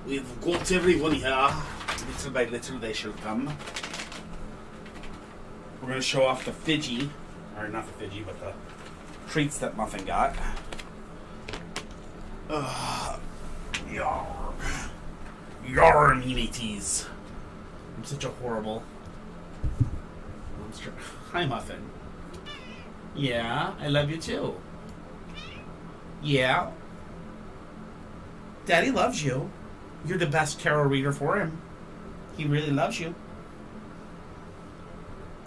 We've got everyone here. Little by little they shall come. We're going to show off the Fidgy. Or not the Fidgy, but the treats that Muffin got. Yarr. Yarr, amenities. I'm such a horrible monster. Hi, Muffin. Yeah, I love you too. Yeah. Daddy loves you. You're the best tarot reader for him. He really loves you.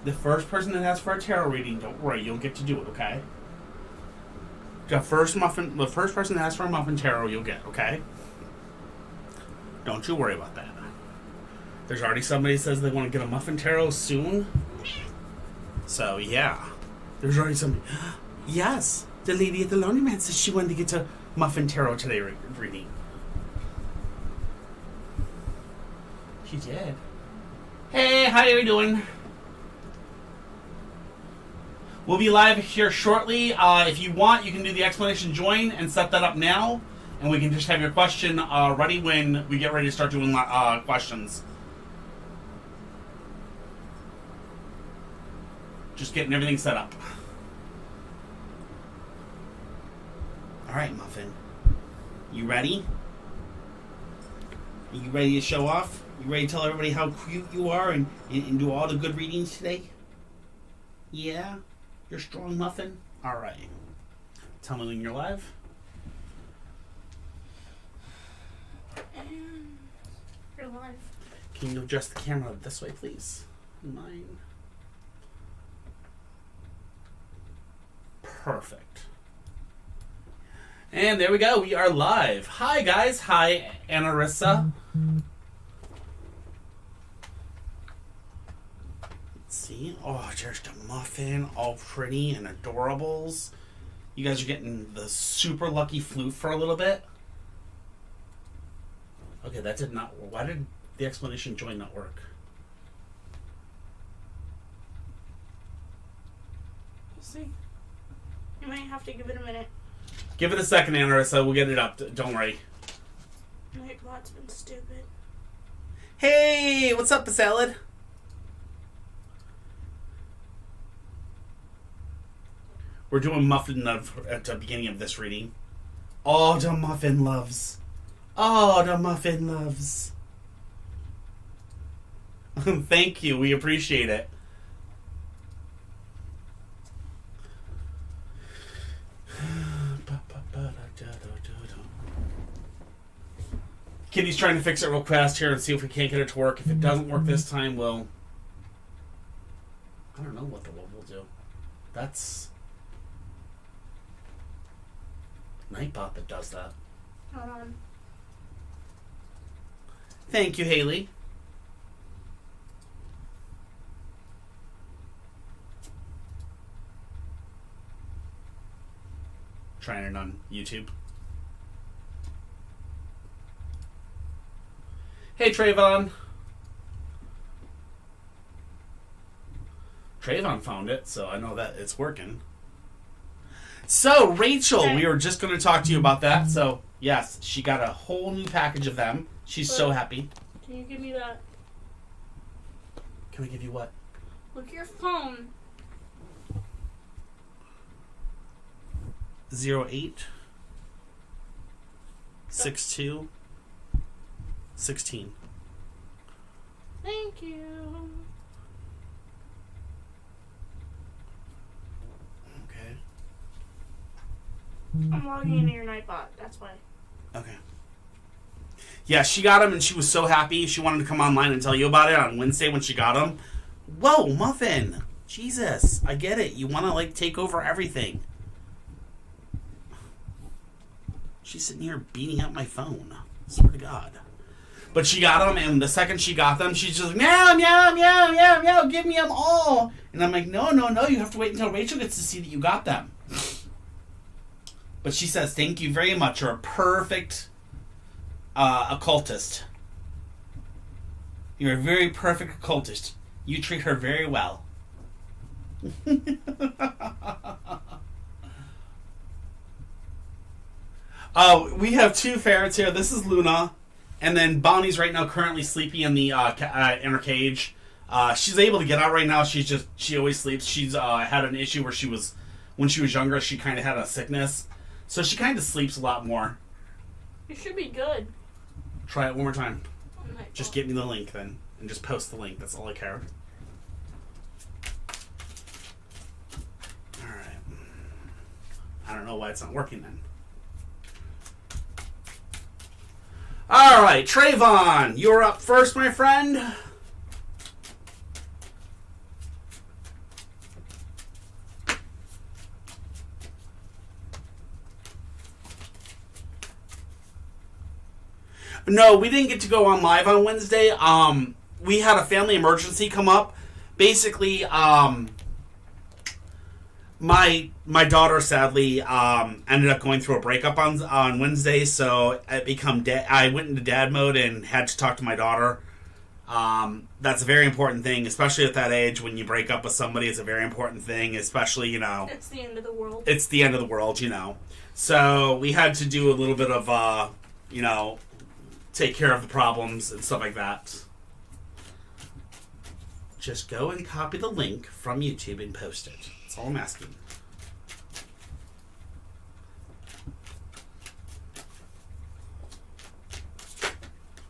The first person that asks for a tarot reading, don't worry, you'll get to do it, okay? The first person that asks for a muffin tarot, you'll get, okay? Don't you worry about that. There's already somebody that says they want to get a muffin tarot soon. So, yeah. There's already somebody. Yes, the lady at the laundromat says she wanted to get a muffin tarot today reading. She did. Hey, how are you doing? We'll be live here shortly. If you want, you can do the explanation join and set that up now. And we can just have your question ready when we get ready to start doing questions. Just getting everything set up. All right, Muffin. You ready? Are you ready to show off? You ready to tell everybody how cute you are and do all the good readings today? Yeah? You're strong, Muffin? All right. Tell me when you're live. You're live. Can you adjust the camera this way, please? Mine. Perfect. And there we go. We are live. Hi, guys. Hi, Anarissa. Let's see. Oh, there's the Muffin. All pretty and adorables. You guys are getting the super lucky flute for a little bit. Okay, that did not... Why did the explanation join not work? We'll see. You might have to give it a minute. Give it a second, Anarissa. We'll get it up. Don't worry. My bot's been stupid. Hey, what's up, Salad? We're doing Muffin Love at the beginning of this reading. Oh, the Muffin loves. Oh, the Muffin loves. Thank you. We appreciate it. Kitty's trying to fix it real fast here and see if we can't get it to work. If it doesn't work this time, we'll... I don't know what we'll do. That's... Nightbot that does that. Hold on. Thank you, Haley. Trying it on YouTube. Hey, Trayvon. Trayvon found it, so I know that it's working. So, Rachel, we were just going to talk to you about that. So, yes, she got a whole new package of them. She's so happy. Can you give me that? Can I give you what? Look at your phone. 08 62 16. Thank you. Okay. I'm logging into your Nightbot. That's why. Okay. Yeah, she got them and she was so happy. She wanted to come online and tell you about it on Wednesday when she got them. Whoa, Muffin. Jesus, I get it. You want to, take over everything. She's sitting here beating up my phone. Swear to God. But she got them, and the second she got them, she's just like, meow, meow, meow, meow, meow, give me them all. And I'm like, no, you have to wait until Rachel gets to see that you got them. But she says, thank you very much. You're a perfect occultist. You're a very perfect occultist. You treat her very well. We have two ferrets here. This is Luna, And then Bonnie's right now currently sleeping in the in her cage. She's able to get out right now. She always sleeps. She's had an issue where when she was younger, she kind of had a sickness, so she kind of sleeps a lot more. You should be good. Try it one more time. Oh my Just God. get me the link then, and just post the link. That's all I care. All right. I don't know why it's not working then. All right, Trayvon, you're up first, my friend. No, we didn't get to go on live on Wednesday. We had a family emergency come up. Basically, my daughter sadly ended up going through a breakup on Wednesday, so I went into dad mode and had to talk to my daughter. That's a very important thing, especially at that age. When you break up with somebody, it's a very important thing, especially, It's the end of the world. it's the end of the world, So we had to do a little bit of, take care of the problems and stuff like that. Just go and copy the link from YouTube and post it. That's all I'm asking.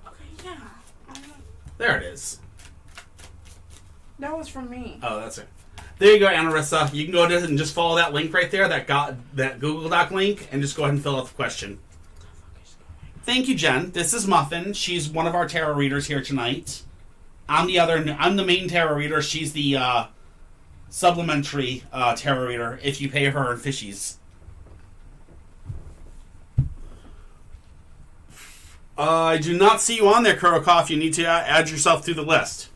Okay, yeah. There it is. That was from me. Oh, that's it. There you go, Anarissa. You can go ahead and just follow that link right there, that Google Doc link, and just go ahead and fill out the question. Thank you, Jen. This is Muffin. She's one of our tarot readers here tonight. I'm the main tarot reader. She's the supplementary tarot reader if you pay her in fishies. I do not see you on there, Kurokoff. You need to add yourself to the list.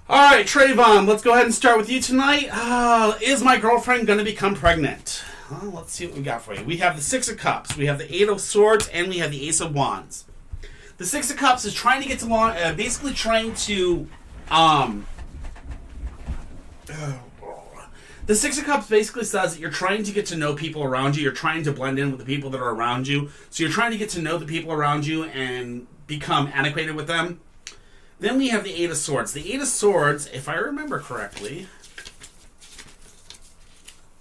All right, Trayvon, let's go ahead and start with you tonight. Is my girlfriend going to become pregnant? Well, let's see what we got for you. We have the Six of Cups, we have the Eight of Swords, and we have the Ace of Wands. The Six of Cups is trying to get to basically trying to the Six of Cups basically says that you're trying to get to know people around you. You're trying to blend in with the people that are around you. So you're trying to get to know the people around you and become acquainted with them. Then we have the Eight of Swords. The Eight of Swords, if I remember correctly...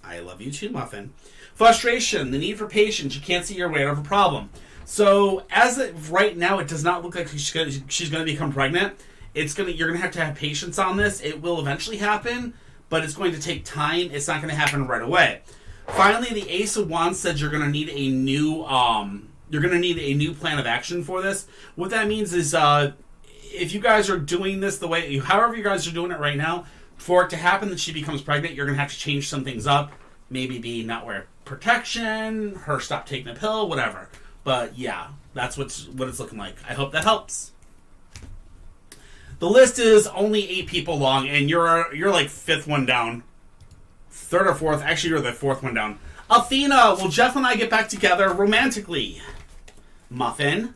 I love you too, Muffin. Frustration, the need for patience. You can't see your way out of a problem. So, as of right now, it does not look like she's going to become pregnant. You're going to have patience on this. It will eventually happen, but it's going to take time. It's not going to happen right away. Finally, the Ace of Wands says you're going to need a new plan of action for this. What that means is, if you guys are doing this however you guys are doing it right now, for it to happen that she becomes pregnant, you're going to have to change some things up. Maybe not wear protection, her stop taking a pill, whatever. But yeah, that's what it's looking like. I hope that helps. The list is only 8 people long, and you're like 5th one down. 3rd or 4th. Actually, you're the 4th one down. Athena, will Jeff and I get back together romantically? Muffin,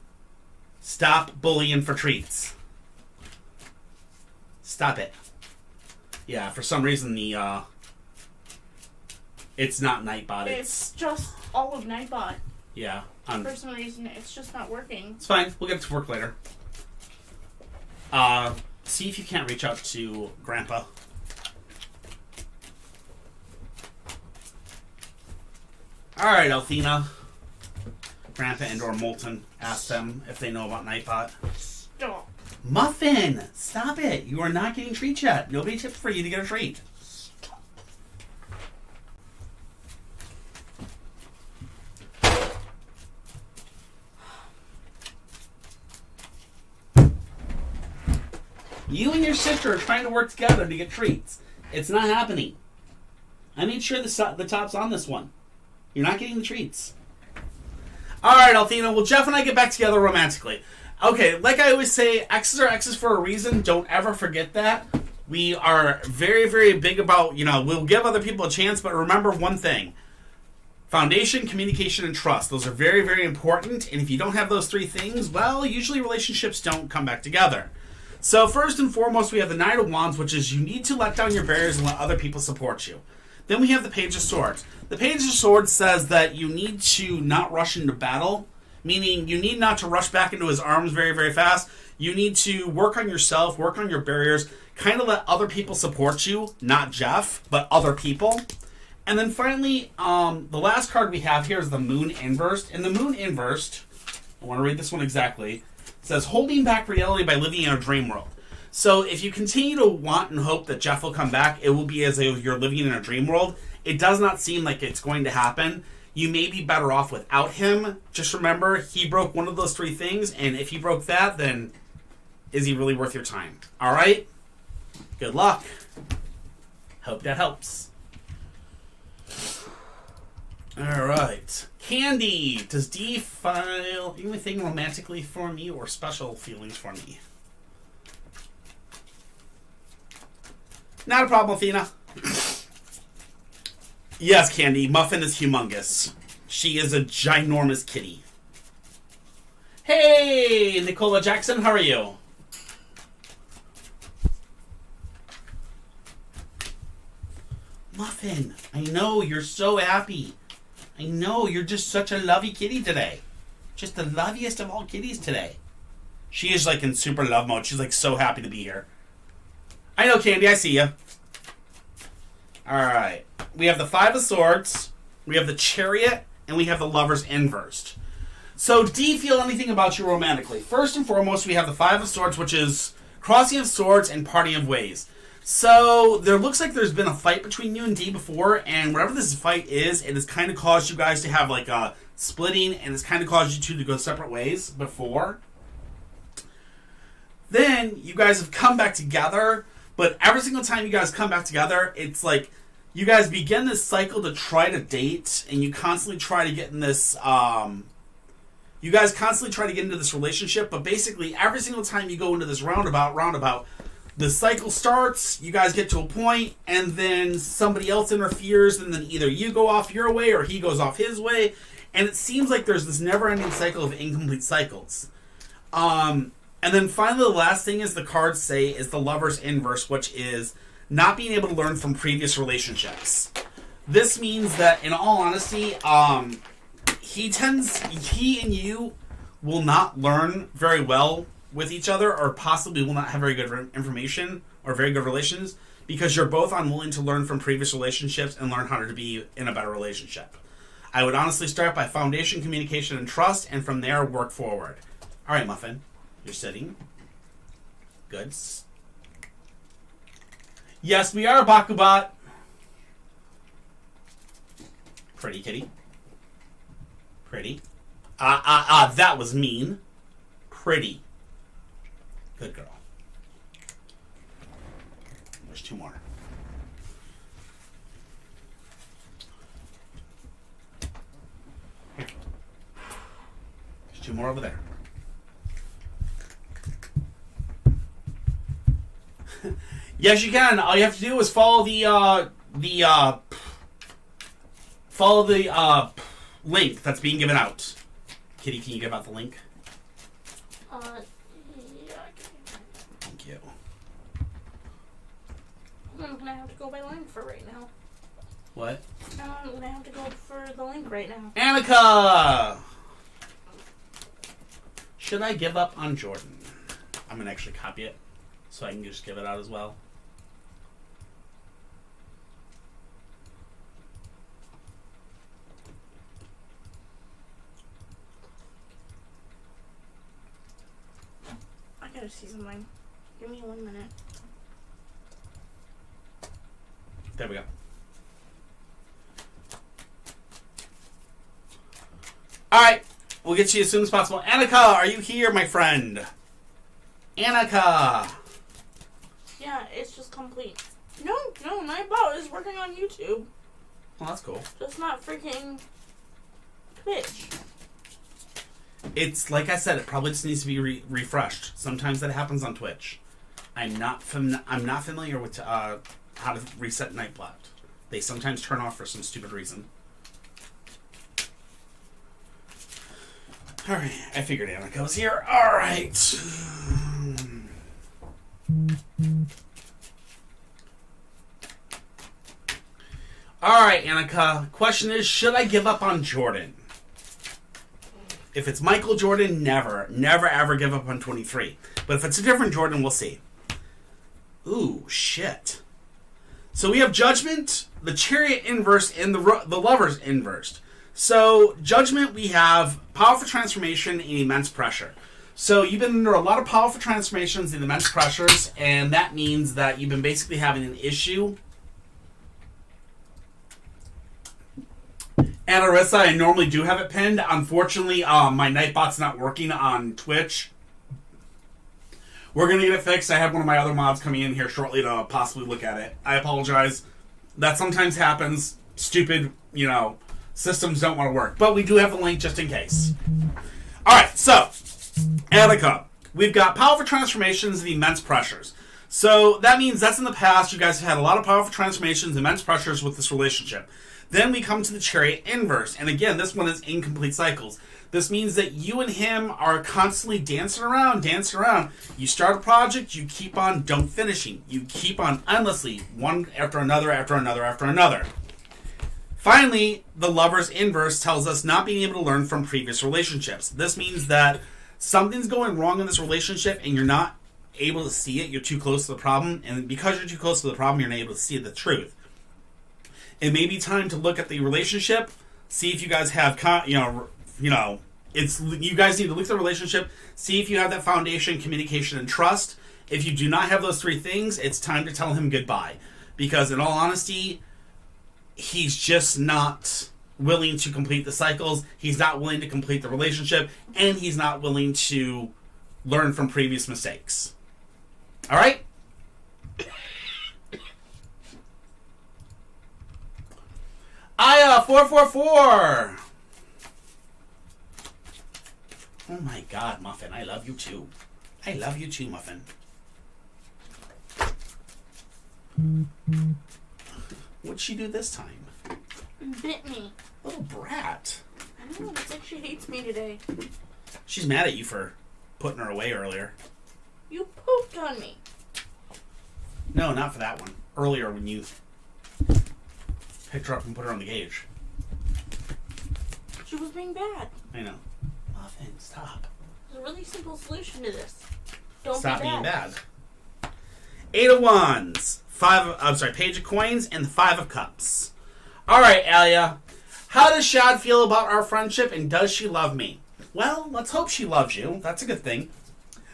stop bullying for treats. Stop it. Yeah, for some reason it's not Nightbot. It's just all of Nightbot. Yeah. For some reason, it's just not working. It's fine. We'll get it to work later. See if you can't reach out to Grandpa. Alright, Althena. Grandpa and or Molten. Ask them if they know about Nightbot. Stop. Muffin! Stop it! You are not getting treats yet. Nobody tipped for you to get a treat. You and your sister are trying to work together to get treats. It's not happening. I made sure the top's on this one. You're not getting the treats. Alright, Althena. Will Jeff and I get back together romantically? Okay, like I always say, X's are X's for a reason. Don't ever forget that. We are very, very big about, we'll give other people a chance, but remember one thing. Foundation, communication, and trust. Those are very, very important. And if you don't have those 3 things, well, usually relationships don't come back together. So first and foremost, we have the Knight of Wands, which is you need to let down your barriers and let other people support you. Then we have the Page of Swords. The Page of Swords says that you need to not rush into battle. Meaning you need not to rush back into his arms very, very fast. You need to work on yourself, work on your barriers, kind of let other people support you, not Jeff, but other people. And then finally, the last card we have here is the Moon Inversed. And the Moon Inversed, I want to read this one exactly, it says, holding back reality by living in a dream world. So if you continue to want and hope that Jeff will come back, it will be as if you're living in a dream world. It does not seem like it's going to happen. You may be better off without him. Just remember, he broke one of those three things, and if he broke that, then is he really worth your time? All right? Good luck. Hope that helps. All right. Candy, does D file anything romantically for me or special feelings for me? Not a problem, Athena. Yes, Candy, Muffin is humongous. She is a ginormous kitty. Hey, Nicola Jackson, how are you? Muffin, I know, you're so happy. I know, you're just such a lovey kitty today. Just the loveliest of all kitties today. She is like in super love mode. She's like so happy to be here. I know, Candy, I see you. Alright. We have the Five of Swords, we have the Chariot, and we have the Lovers Inversed. So, do you feel anything about you romantically? First and foremost, we have the Five of Swords, which is Crossing of Swords and Parting of Ways. So, there looks like there's been a fight between you and D before, and whatever this fight is, it has kind of caused you guys to have like a splitting, and it's kind of caused you two to go separate ways before. Then, you guys have come back together, but every single time you guys come back together, it's like you guys begin this cycle to try to date, and you constantly try to get in this, you guys constantly try to get into this relationship, but basically every single time you go into this roundabout, the cycle starts, you guys get to a point, and then somebody else interferes, and then either you go off your way or he goes off his way, and it seems like there's this never-ending cycle of incomplete cycles. And then finally the last thing is the cards say is the Lover's Inverse, which is not being able to learn from previous relationships. This means that, in all honesty, he and you will not learn very well with each other, or possibly will not have very good information or very good relations, because you're both unwilling to learn from previous relationships and learn how to be in a better relationship. I would honestly start by foundation, communication, and trust, and from there work forward. All right, Muffin, you're sitting. Good. Yes, we are a Bakubot. Pretty kitty. Pretty. That was mean. Pretty. Good girl. There's two more. Here. There's two more over there. Yes, you can. All you have to do is follow the link that's being given out. Kitty, can you give out the link? Yeah. Thank you. I'm gonna have to go by link for right now. What? I'm gonna have to go for the link right now. Annika! Should I give up on Jordan? I'm gonna actually copy it so I can just give it out as well. I gotta see something. Give me 1 minute. There we go. Alright, we'll get you as soon as possible. Annika, are you here, my friend? Annika! Yeah, it's just complete. No, Nightbot is working on YouTube. Well, that's cool. Just not freaking Twitch. It's, like I said, it probably just needs to be refreshed. Sometimes that happens on Twitch. I'm not familiar with how to reset Nightbot. They sometimes turn off for some stupid reason. Alright, I figured Annika was here. Alright. Alright, Annika. Question is, should I give up on Jordan? If it's Michael Jordan, never ever give up on 23. But if it's a different Jordan, we'll see. Ooh, shit. So we have Judgment, the Chariot inverse, and the Lovers inversed. So, Judgment, we have powerful transformation and immense pressure. So, you've been under a lot of powerful transformations and immense pressures, and that means that you've been basically having an issue. And Arissa, I normally do have it pinned. Unfortunately, my Nightbot's not working on Twitch. We're going to get it fixed. I have one of my other mods coming in here shortly to possibly look at it. I apologize. That sometimes happens. Stupid, systems don't want to work. But we do have the link just in case. Alright, so, Attica. We've got powerful transformations and immense pressures. So, that means that's in the past. You guys have had a lot of powerful transformations, immense pressures with this relationship. Then we come to the Chariot inverse. And again, this one is incomplete cycles. This means that you and him are constantly dancing around. You start a project, you keep on don't finishing. You keep on endlessly, one after another. Finally, the Lover's inverse tells us not being able to learn from previous relationships. This means that something's going wrong in this relationship and you're not able to see it. You're too close to the problem. And because you're too close to the problem, you're not able to see the truth. It may be time to look at the relationship, see if you guys have, you guys need to look at the relationship, see if you have that foundation, communication, and trust. If you do not have those three things, it's time to tell him goodbye. Because in all honesty, he's just not willing to complete the cycles, he's not willing to complete the relationship, and he's not willing to learn from previous mistakes. Alright? Aya 444. Oh my God, Muffin, I love you too. I love you too, Muffin. What'd she do this time? Bit me. Little brat. I know, it's like she hates me today. She's mad at you for putting her away earlier. You pooped on me. No, not for that one. Earlier when you picked her up and put her on the gauge. She was being bad. I know. Muffin, stop. There's a really simple solution to this. Don't Stop be bad. being bad. 8 of Wands. Page of Coins, and the 5 of Cups. Alright, Alia. How does Shad feel about our friendship, and does she love me? Well, let's hope she loves you. That's a good thing.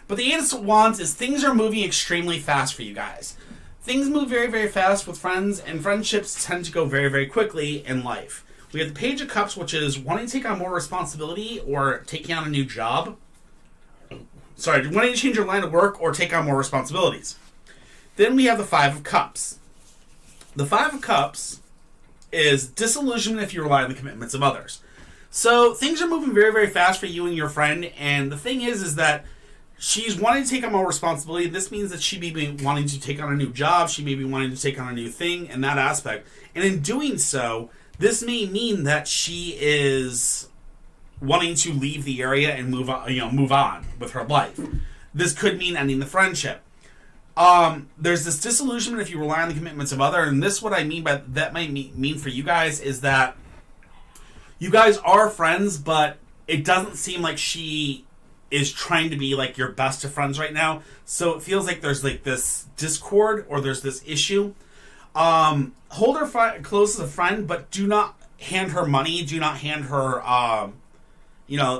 But the 8 of Wands is things are moving extremely fast for you guys. Things move very, very fast with friends, and friendships tend to go very, very quickly in life. We have the Page of Cups, which is wanting to take on more responsibility or taking on a new job. Sorry, wanting to change your line of work or take on more responsibilities. Then we have the 5 of Cups. The 5 of Cups is disillusionment if you rely on the commitments of others. So things are moving very, very fast for you and your friend, and the thing is that she's wanting to take on more responsibility. This means that she may be wanting to take on a new job. She may be wanting to take on a new thing in that aspect. And in doing so, this may mean that she is wanting to leave the area and move on with her life. This could mean ending the friendship. There's this disillusionment if you rely on the commitments of others. And this, what I mean by that might mean for you guys is that you guys are friends, but it doesn't seem like she is trying to be like your best of friends right now. So it feels like there's like this discord or there's this issue. Hold her close as a friend, but do not hand her money. Do not hand her,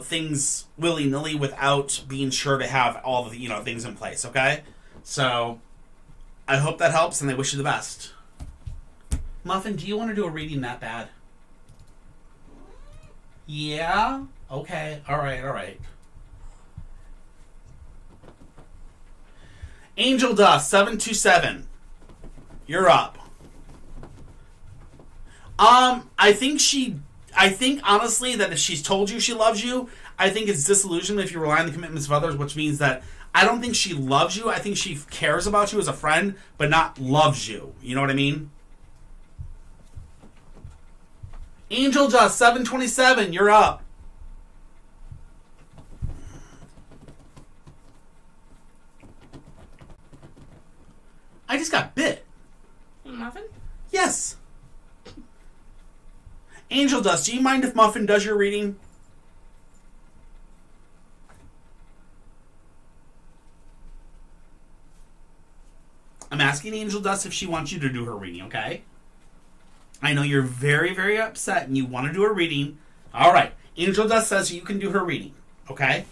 things willy-nilly without being sure to have all the, things in place, okay? So, I hope that helps, and I wish you the best. Muffin, do you want to do a reading that bad? Yeah? Okay, alright. Angel Dust 727. You're up. I think honestly that if she's told you she loves you, I think it's disillusionment if you rely on the commitments of others, which means that I don't think she loves you. I think she cares about you as a friend, but not loves you. You know what I mean? Angel Dust 727, you're up. I just got bit. Muffin? Yes. Angel Dust, do you mind if Muffin does your reading? I'm asking Angel Dust if she wants you to do her reading, okay? I know you're very, very upset and you want to do a reading. All right. Angel Dust says you can do her reading, okay?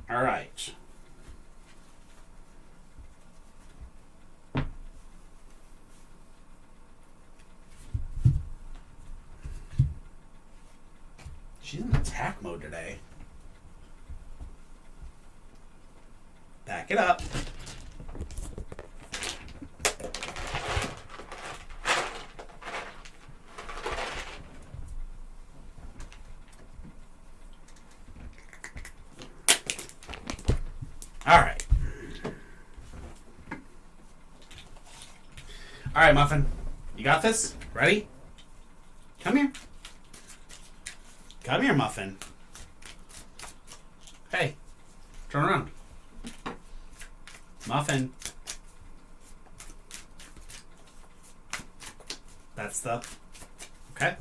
All right. She's in attack mode today. Back it up. All right. All right, Muffin. You got this? Ready? Come here. Come here, Muffin. Hey. Turn around. Muffin. That's the... Okay.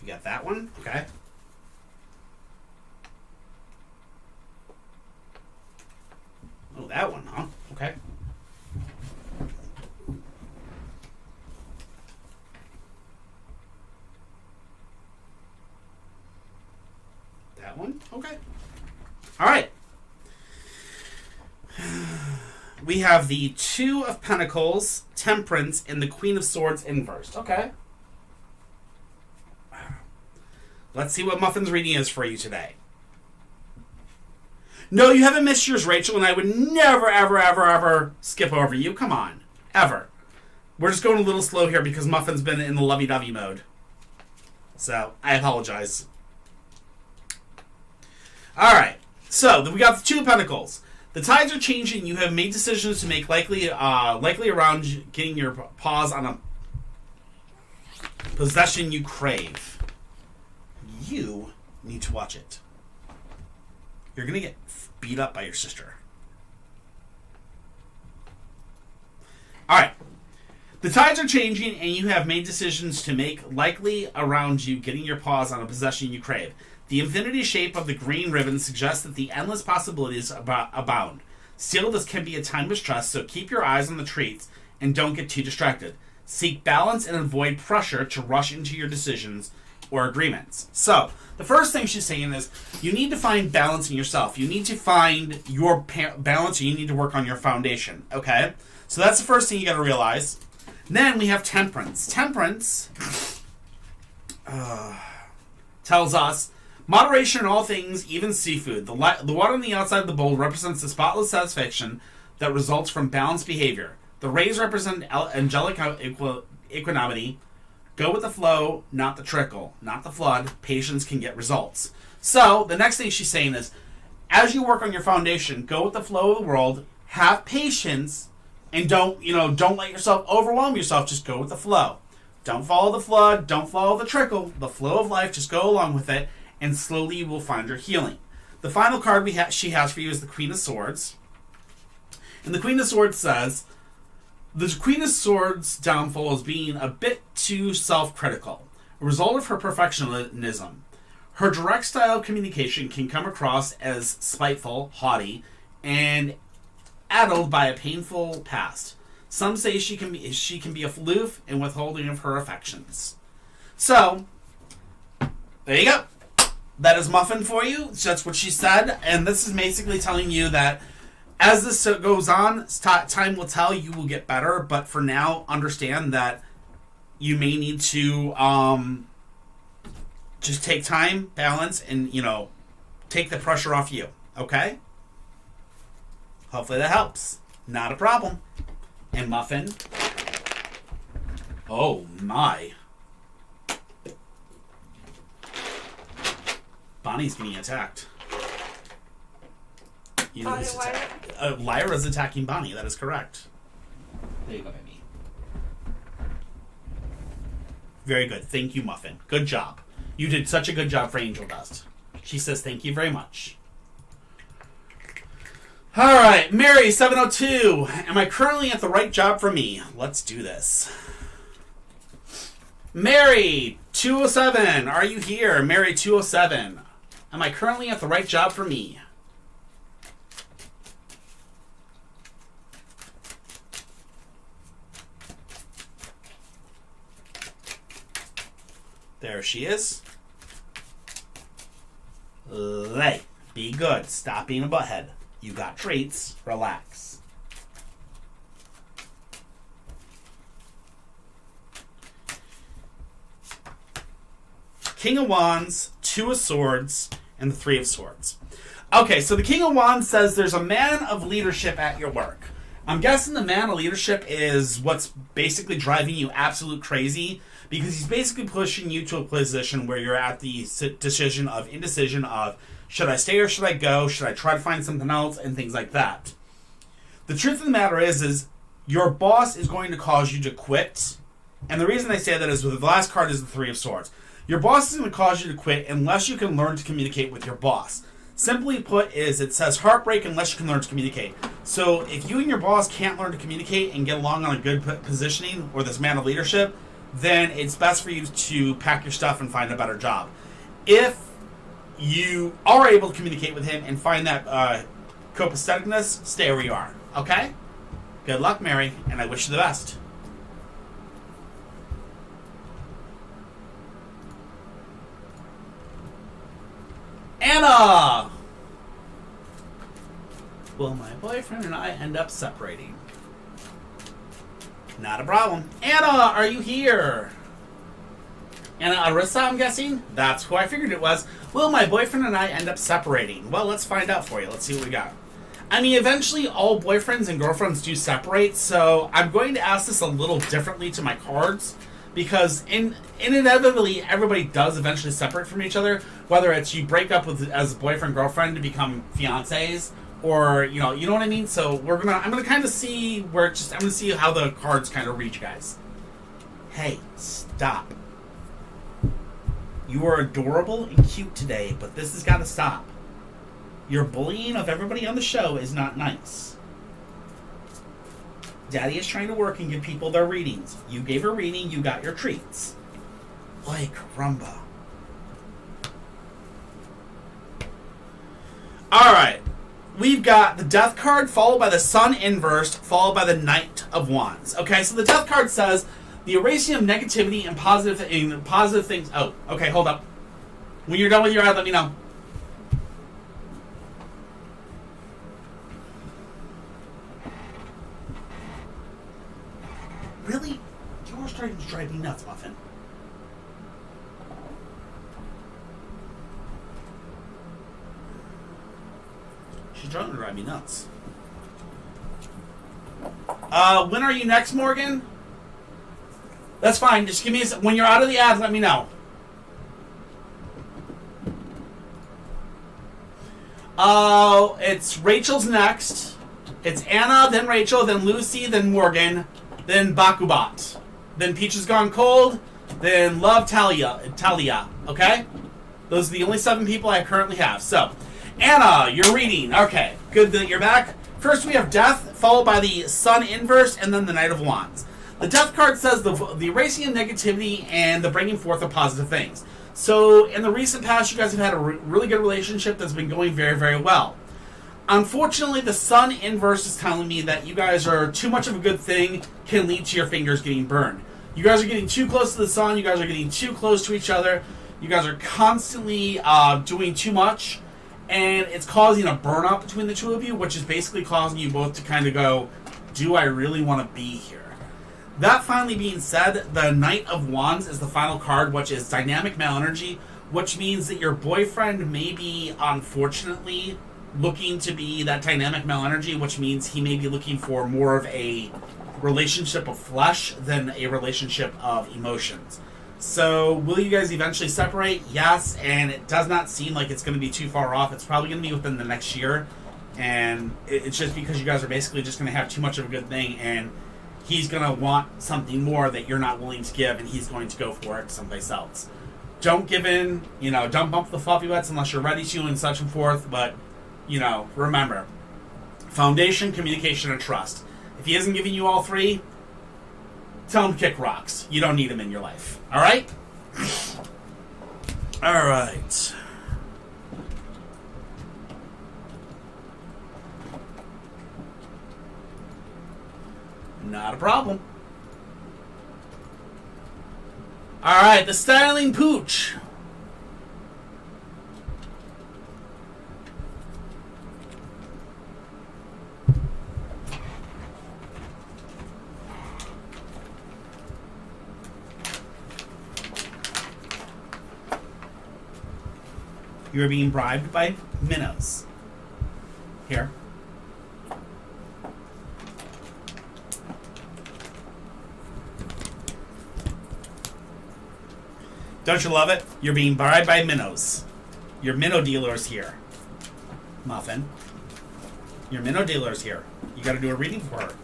You got that one? Okay. Oh, that one, huh? Okay. That one? Okay. All right. We have the Two of Pentacles, Temperance, and the Queen of Swords inversed. Okay. Let's see what Muffin's reading is for you today. No, you haven't missed yours, Rachel, and I would never, ever, ever, ever skip over you. Come on. Ever. We're just going a little slow here because Muffin's been in the lovey-dovey mode. So, I apologize. Alright. So, we got the Two of Pentacles. The tides are changing. You have made decisions to make likely around getting your paws on a possession you crave. You need to watch it. You're going to get beat up by your sister. Alright. The tides are changing and you have made decisions to make likely around you getting your paws on a possession you crave. The infinity shape of the green ribbon suggests that the endless possibilities abound. Still, this can be a time of stress, so keep your eyes on the treats and don't get too distracted. Seek balance and avoid pressure to rush into your decisions or agreements. So, the first thing she's saying is you need to find balance in yourself. You need to find your balance and you need to work on your foundation, okay? So that's the first thing you got to realize. Then we have Temperance. Temperance tells us moderation in all things, even seafood. The water on the outside of the bowl represents the spotless satisfaction that results from balanced behavior. The rays represent angelic equanimity. Go with the flow, not the trickle, not the flood. Patience can get results. So, the next thing she's saying is, as you work on your foundation, go with the flow of the world, have patience, and don't let yourself overwhelm yourself. Just go with the flow. Don't follow the flood, don't follow the trickle. The flow of life, just go along with it, and slowly you will find your healing. The final card she has for you is the Queen of Swords. And the Queen of Swords says, the Queen of Swords' downfall is being a bit too self-critical, a result of her perfectionism. Her direct style of communication can come across as spiteful, haughty, and addled by a painful past. Some say she can be aloof and withholding of her affections. So, there you go. That is Muffin for you. That's what she said, and this is basically telling you that as this goes on, time will tell. You will get better, but for now, understand that you may need to just take time, balance, and take the pressure off you. Okay? Hopefully that helps. Not a problem. And Muffin. Oh my. Bonnie's getting attacked. Lyra's attacking Bonnie. That is correct. There you go, baby. Very good. Thank you, Muffin. Good job. You did such a good job for Angel Dust. She says thank you very much. All right, Mary, 702. Am I currently at the right job for me? Let's do this. Mary, 207. Are you here? Mary, 207. Am I currently at the right job for me? There she is. Lay. Be good. Stop being a butthead. You got treats. Relax. King of Wands, Two of Swords, and the Three of Swords. Okay, so the King of Wands says there's a man of leadership at your work. I'm guessing the man of leadership is what's basically driving you absolute crazy, because he's basically pushing you to a position where you're at the indecision of, should I stay or should I go? Should I try to find something else? And things like that. The truth of the matter is your boss is going to cause you to quit. And the reason I say that is the last card is the Three of Swords. Your boss is going to cause you to quit unless you can learn to communicate with your boss. Simply put is it says heartbreak unless you can learn to communicate. So if you and your boss can't learn to communicate and get along on a good positioning or this man of leadership, then it's best for you to pack your stuff and find a better job. If you are able to communicate with him and find that copaceticness, stay where you are. Okay? Good luck, Mary, and I wish you the best. Anna! Will my boyfriend and I end up separating? Not a problem. Anna, are you here? Anna Arissa, I'm guessing? That's who I figured it was. Will my boyfriend and I end up separating? Well, let's find out for you. Let's see what we got. I mean, eventually all boyfriends and girlfriends do separate, so I'm going to ask this a little differently to my cards, because inevitably everybody does eventually separate from each other, whether it's you break up with as boyfriend girlfriend to become fiancés, or you know what I mean. So I'm gonna kind of see I'm gonna see how the cards kind of read you guys. Hey, stop! You are adorable and cute today, but this has got to stop. Your bullying of everybody on the show is not nice. Daddy is trying to work and give people their readings. You gave a reading, you got your treats. Like caramba. Alright. We've got the Death card, followed by the Sun inverse, followed by the Knight of Wands. Okay, so the Death card says the erasing of negativity and positive things. Oh, okay, hold up. When you're done with your ad, let me know. Really? You're starting to drive me nuts, Muffin. She's trying to drive me nuts. When are you next, Morgan? That's fine. Just give me when you're out of the ads, let me know. It's Rachel's next. It's Anna, then Rachel, then Lucy, then Morgan, then Bakubat, then Peaches Gone Cold, then Love Talia. Okay? Those are the only 7 people I currently have. So, Anna, you're reading. Okay, good that you're back. First we have Death, followed by the Sun inverse, and then the Knight of Wands. The Death card says the erasing of negativity and the bringing forth of positive things. So, in the recent past, you guys have had a really good relationship that's been going very, very well. Unfortunately, the Sun inverse is telling me that you guys are too much of a good thing, can lead to your fingers getting burned. You guys are getting too close to the sun, you guys are getting too close to each other, you guys are constantly doing too much, and it's causing a burnout between the two of you, which is basically causing you both to kind of go, do I really want to be here? That finally being said, the Knight of Wands is the final card, which is dynamic male energy, which means that your boyfriend may be, unfortunately, looking to be that dynamic male energy, which means he may be looking for more of a relationship of flesh than a relationship of emotions. So, will you guys eventually separate? Yes, and it does not seem like it's going to be too far off. It's probably going to be within the next year, and it's just because you guys are basically just going to have too much of a good thing, and he's going to want something more that you're not willing to give, and he's going to go for it someplace else. Don't give in, don't bump the fluffy butts unless you're ready to, and such and forth, but, remember, foundation, communication, and trust. If he isn't giving you all 3, tell him to kick rocks. You don't need him in your life. All right? All right. Not a problem. All right, the styling pooch. You're being bribed by minnows. Here. Don't you love it? You're being bribed by minnows. Your minnow dealer's here. Muffin. Your minnow dealer's here. You gotta do a reading for her.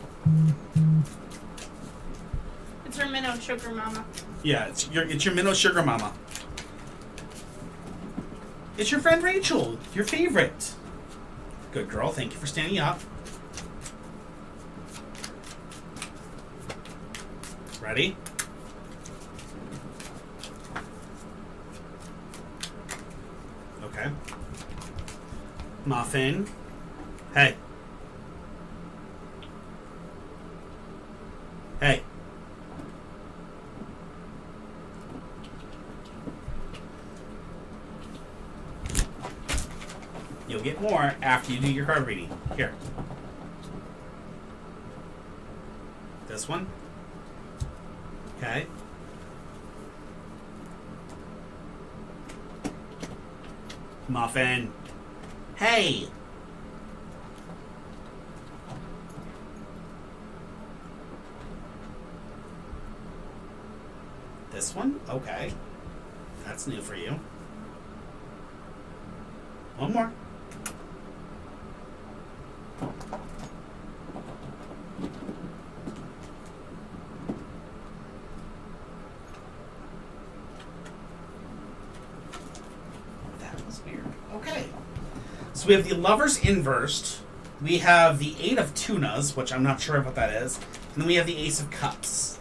It's her minnow sugar mama. Yeah, it's your minnow sugar mama. It's your friend Rachel, your favorite. Good girl, thank you for standing up. Ready? Okay. Muffin. Hey. Hey. You'll get more after you do your card reading. Here. This one. Okay. Muffin. Hey! This one? Okay. That's new for you. One more. That was weird. Okay. So we have the Lovers inversed. We have the Eight of Tunas, which I'm not sure what that is. And then we have the Ace of Cups.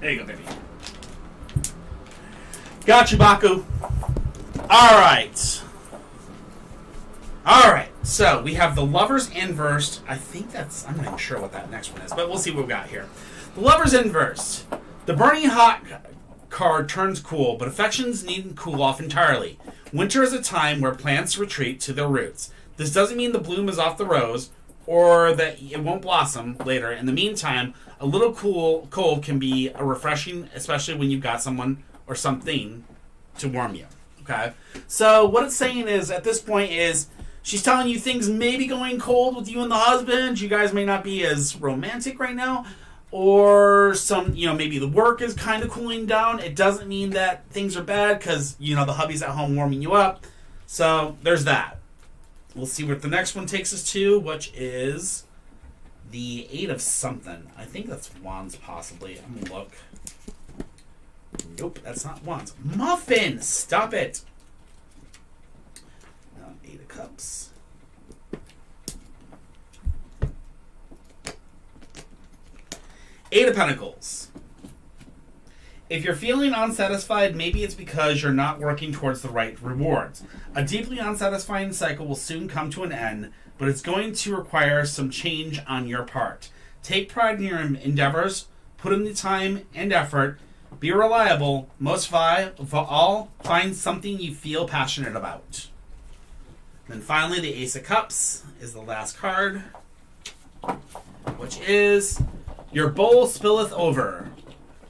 There you go, baby. Gotcha, Baku. Alright. Alright, so we have the Lovers inversed. I think that's... I'm not even sure what that next one is, but we'll see what we've got here. The Lovers inversed. The Burning Hot card turns cool, but affections needn't cool off entirely. Winter is a time where plants retreat to their roots. This doesn't mean the bloom is off the rose, or that it won't blossom later. In the meantime, a little cold can be a refreshing, especially when you've got someone or something to warm you. Okay? So what it's saying is, at this point is, she's telling you things may be going cold with you and the husband. You guys may not be as romantic right now. Or maybe the work is kind of cooling down. It doesn't mean that things are bad because, the hubby's at home warming you up. So there's that. We'll see what the next one takes us to, which is the Eight of something. I think that's Wands, possibly. I'm going to look. Nope, that's not Wands. Muffin! Stop it! No, Eight of Cups. Eight of Pentacles. If you're feeling unsatisfied, maybe it's because you're not working towards the right rewards. A deeply unsatisfying cycle will soon come to an end, but it's going to require some change on your part. Take pride in your endeavors, put in the time and effort, be reliable, most of all, find something you feel passionate about. Then finally, the Ace of Cups is the last card, which is... Your bowl spilleth over.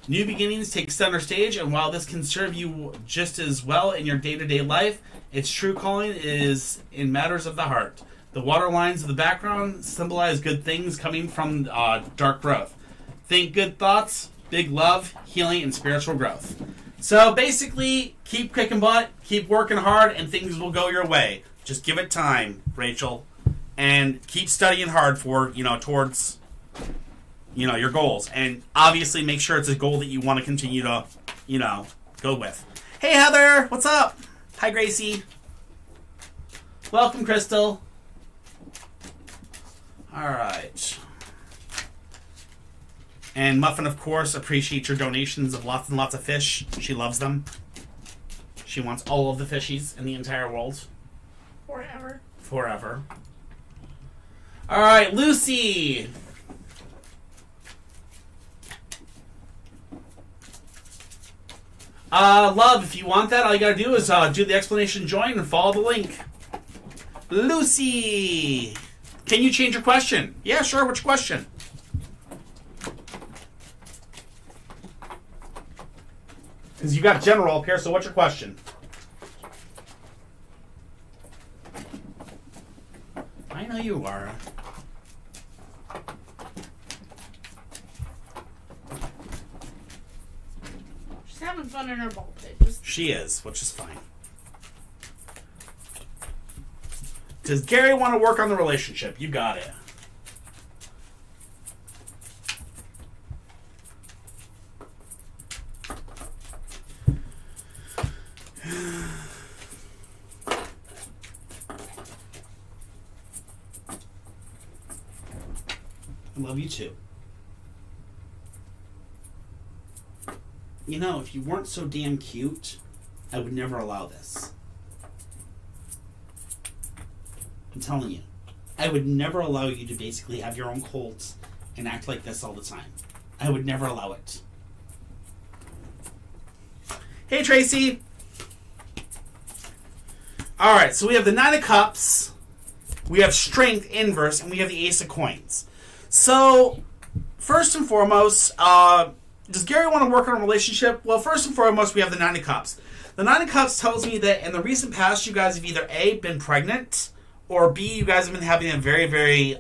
New beginnings take center stage, and while this can serve you just as well in your day-to-day life, its true calling is in matters of the heart. The water lines of the background symbolize good things coming from dark growth. Think good thoughts, big love, healing, and spiritual growth. So basically, keep kicking butt, keep working hard, and things will go your way. Just give it time, Rachel, and keep studying hard for, towards... your goals. And obviously make sure it's a goal that you want to continue to, go with. Hey, Heather! What's up? Hi, Gracie. Welcome, Crystal. Alright. And Muffin, of course, appreciates your donations of lots and lots of fish. She loves them. She wants all of the fishies in the entire world. Forever. forever. All right, Lucy. Love, if you want that, all you gotta do is do the explanation join and follow the link. Lucy, can you change your question? Yeah, sure. Which question? Because you got general up here, so what's your question? I know you are. She's having fun in her ball pit. She is, which is fine. Does Gary want to work on the relationship? You got it. I love you too. You know, if you weren't so damn cute, I would never allow this. I'm telling you. I would never allow you to basically have your own colds and act like this all the time. I would never allow it. Hey, Tracy. Alright, so we have the Nine of Cups, we have Strength inverse, and we have the Ace of Coins. So, first and foremost, does Gary want to work on a relationship? Well, first and foremost, we have the Nine of Cups. The Nine of Cups tells me that in the recent past, you guys have either A, been pregnant, or B, you guys have been having a very, very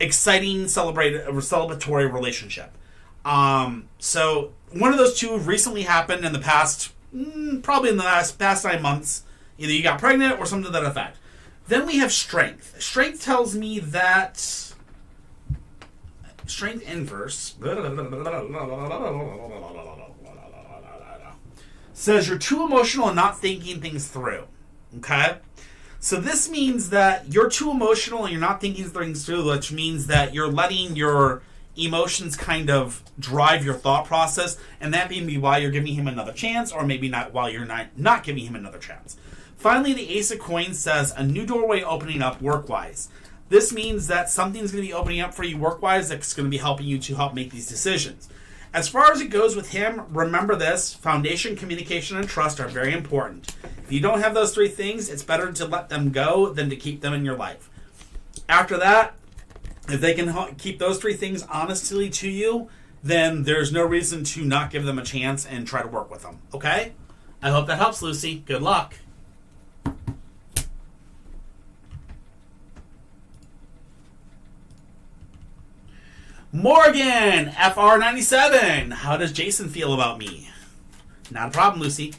exciting, celebratory relationship. So, one of those two recently happened in the past, probably in the past 9 months. Either you got pregnant or something to that effect. Then we have Strength. Strength tells me that... Strength inverse says you're too emotional and not thinking things through. Okay? So this means that you're too emotional and you're not thinking things through, which means that you're letting your emotions kind of drive your thought process, and that may be why you're giving him another chance, or maybe not why you're not giving him another chance. Finally, the Ace of Coins says a new doorway opening up work-wise. This means that something's going to be opening up for you work-wise that's going to be helping you to help make these decisions. As far as it goes with him, remember this: foundation, communication, and trust are very important. If you don't have those three things, it's better to let them go than to keep them in your life. After that, if they can keep those three things honestly to you, then there's no reason to not give them a chance and try to work with them. Okay? I hope that helps, Lucy. Good luck. Morgan, FR97. How does Jason feel about me? Not a problem, Lucy.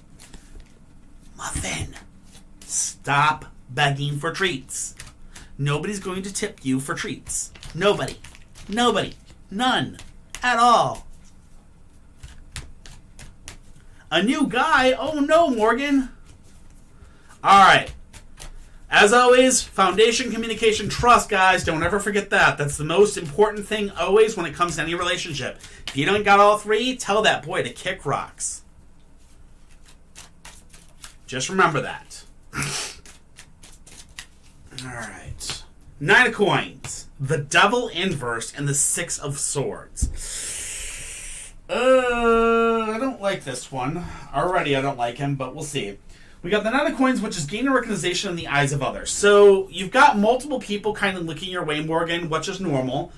Muffin, stop begging for treats. Nobody's going to tip you for treats. Nobody. Nobody. None. At all. A new guy? Oh no, Morgan. Alright. As always, foundation, communication, trust, guys. Don't ever forget that. That's the most important thing always when it comes to any relationship. If you don't got all three, tell that boy to kick rocks. Just remember that. Alright. Nine of Coins, the Devil inverse, and the Six of Swords. I don't like this one. Already I don't like him, but we'll see. We got the Nine of Coins, which is gaining recognition in the eyes of others. So you've got multiple people kind of looking your way, Morgan, which is normal.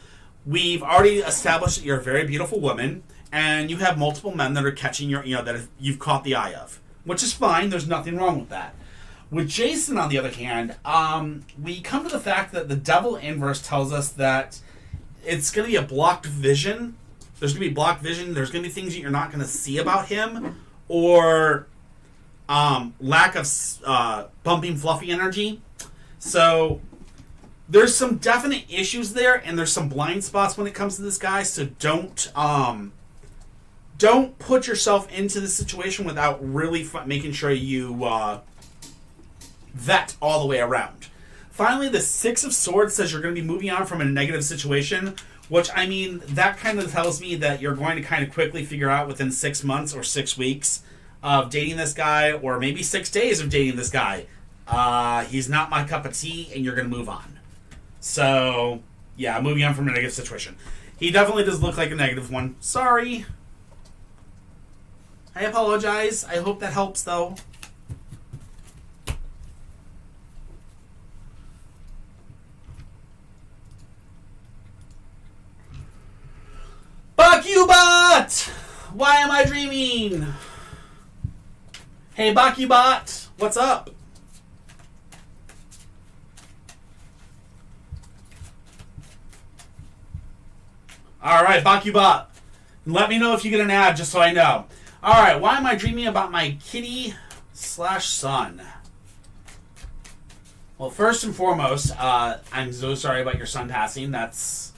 We've already established that you're a very beautiful woman, and you have multiple men that are catching your, that you've caught the eye of, which is fine. There's nothing wrong with that. With Jason, on the other hand, we come to the fact that the Devil inverse tells us that it's going to be a blocked vision. There's going to be blocked vision. There's going to be things that you're not going to see about him, or lack of bumping fluffy energy. So there's some definite issues there, and there's some blind spots when it comes to this guy. So don't put yourself into the situation without really making sure you vet all the way around. Finally, the Six of Swords says you're going to be moving on from a negative situation, which, I mean, that kind of tells me that you're going to kind of quickly figure out within 6 months or 6 weeks of dating this guy, or maybe 6 days of dating this guy, He's not my cup of tea, and you're going to move on. So, yeah, moving on from a negative situation. He definitely does look like a negative one. Sorry. I apologize. I hope that helps, though. Bakubot! Why am I dreaming? Hey, Bakubot, what's up? Alright, Bakubot. Let me know if you get an ad, just so I know. Alright, why am I dreaming about my kitty/son? Well, first and foremost, I'm so sorry about your son passing. That's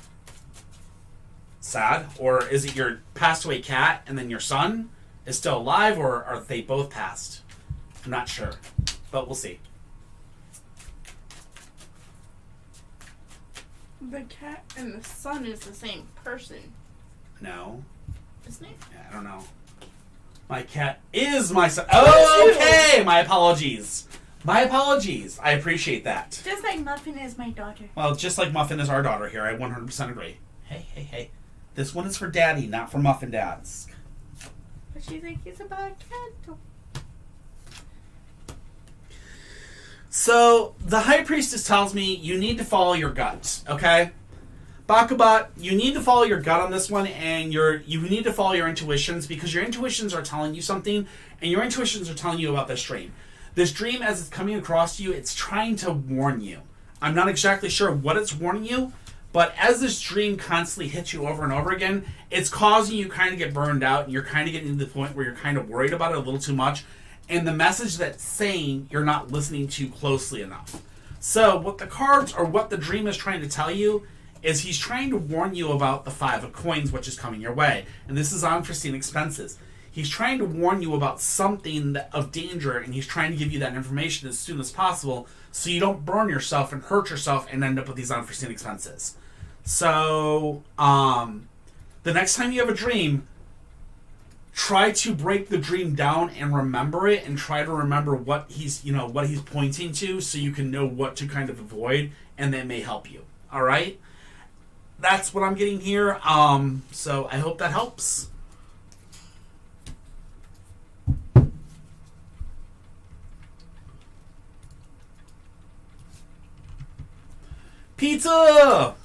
sad. Or is it your passed away cat and then your son is still alive, or are they both passed? I'm not sure, but we'll see. The cat and the son is the same person. No. Isn't it? Yeah, I don't know. My cat is my son. Oh, okay. My apologies. My apologies. I appreciate that. Just like Muffin is my daughter. Well, just like Muffin is our daughter here. I 100% agree. Hey. This one is for Daddy, not for Muffin Dads. But you think he's a bad cat? So, the High Priestess tells me you need to follow your gut, okay? Bakubot, you need to follow your gut on this one, and you need to follow your intuitions, because your intuitions are telling you something, and your intuitions are telling you about this dream. This dream, as it's coming across to you, it's trying to warn you. I'm not exactly sure what it's warning you, but as this dream constantly hits you over and over again, it's causing you kind of get burned out, and you're kind of getting to the point where you're kind of worried about it a little too much, and the message that's saying you're not listening too closely enough. So what the cards, or what the dream is trying to tell you, is he's trying to warn you about the 5 of coins, which is coming your way. And this is unforeseen expenses. He's trying to warn you about something of danger, and he's trying to give you that information as soon as possible so you don't burn yourself and hurt yourself and end up with these unforeseen expenses. So, the next time you have a dream, try to break the dream down and remember it, and try to remember what he's pointing to, so you can know what to kind of avoid, and that may help you. All right? That's what I'm getting here. So I hope that helps. Pizza!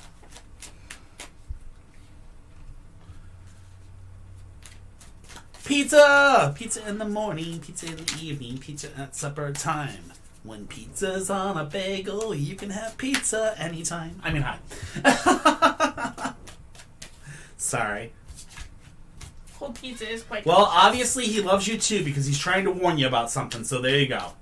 Pizza! Pizza in the morning, pizza in the evening, pizza at supper time. When pizza's on a bagel, you can have pizza anytime. I mean, hi. Sorry. Cold pizza is quite Well, obviously he loves you too, because he's trying to warn you about something, so there you go.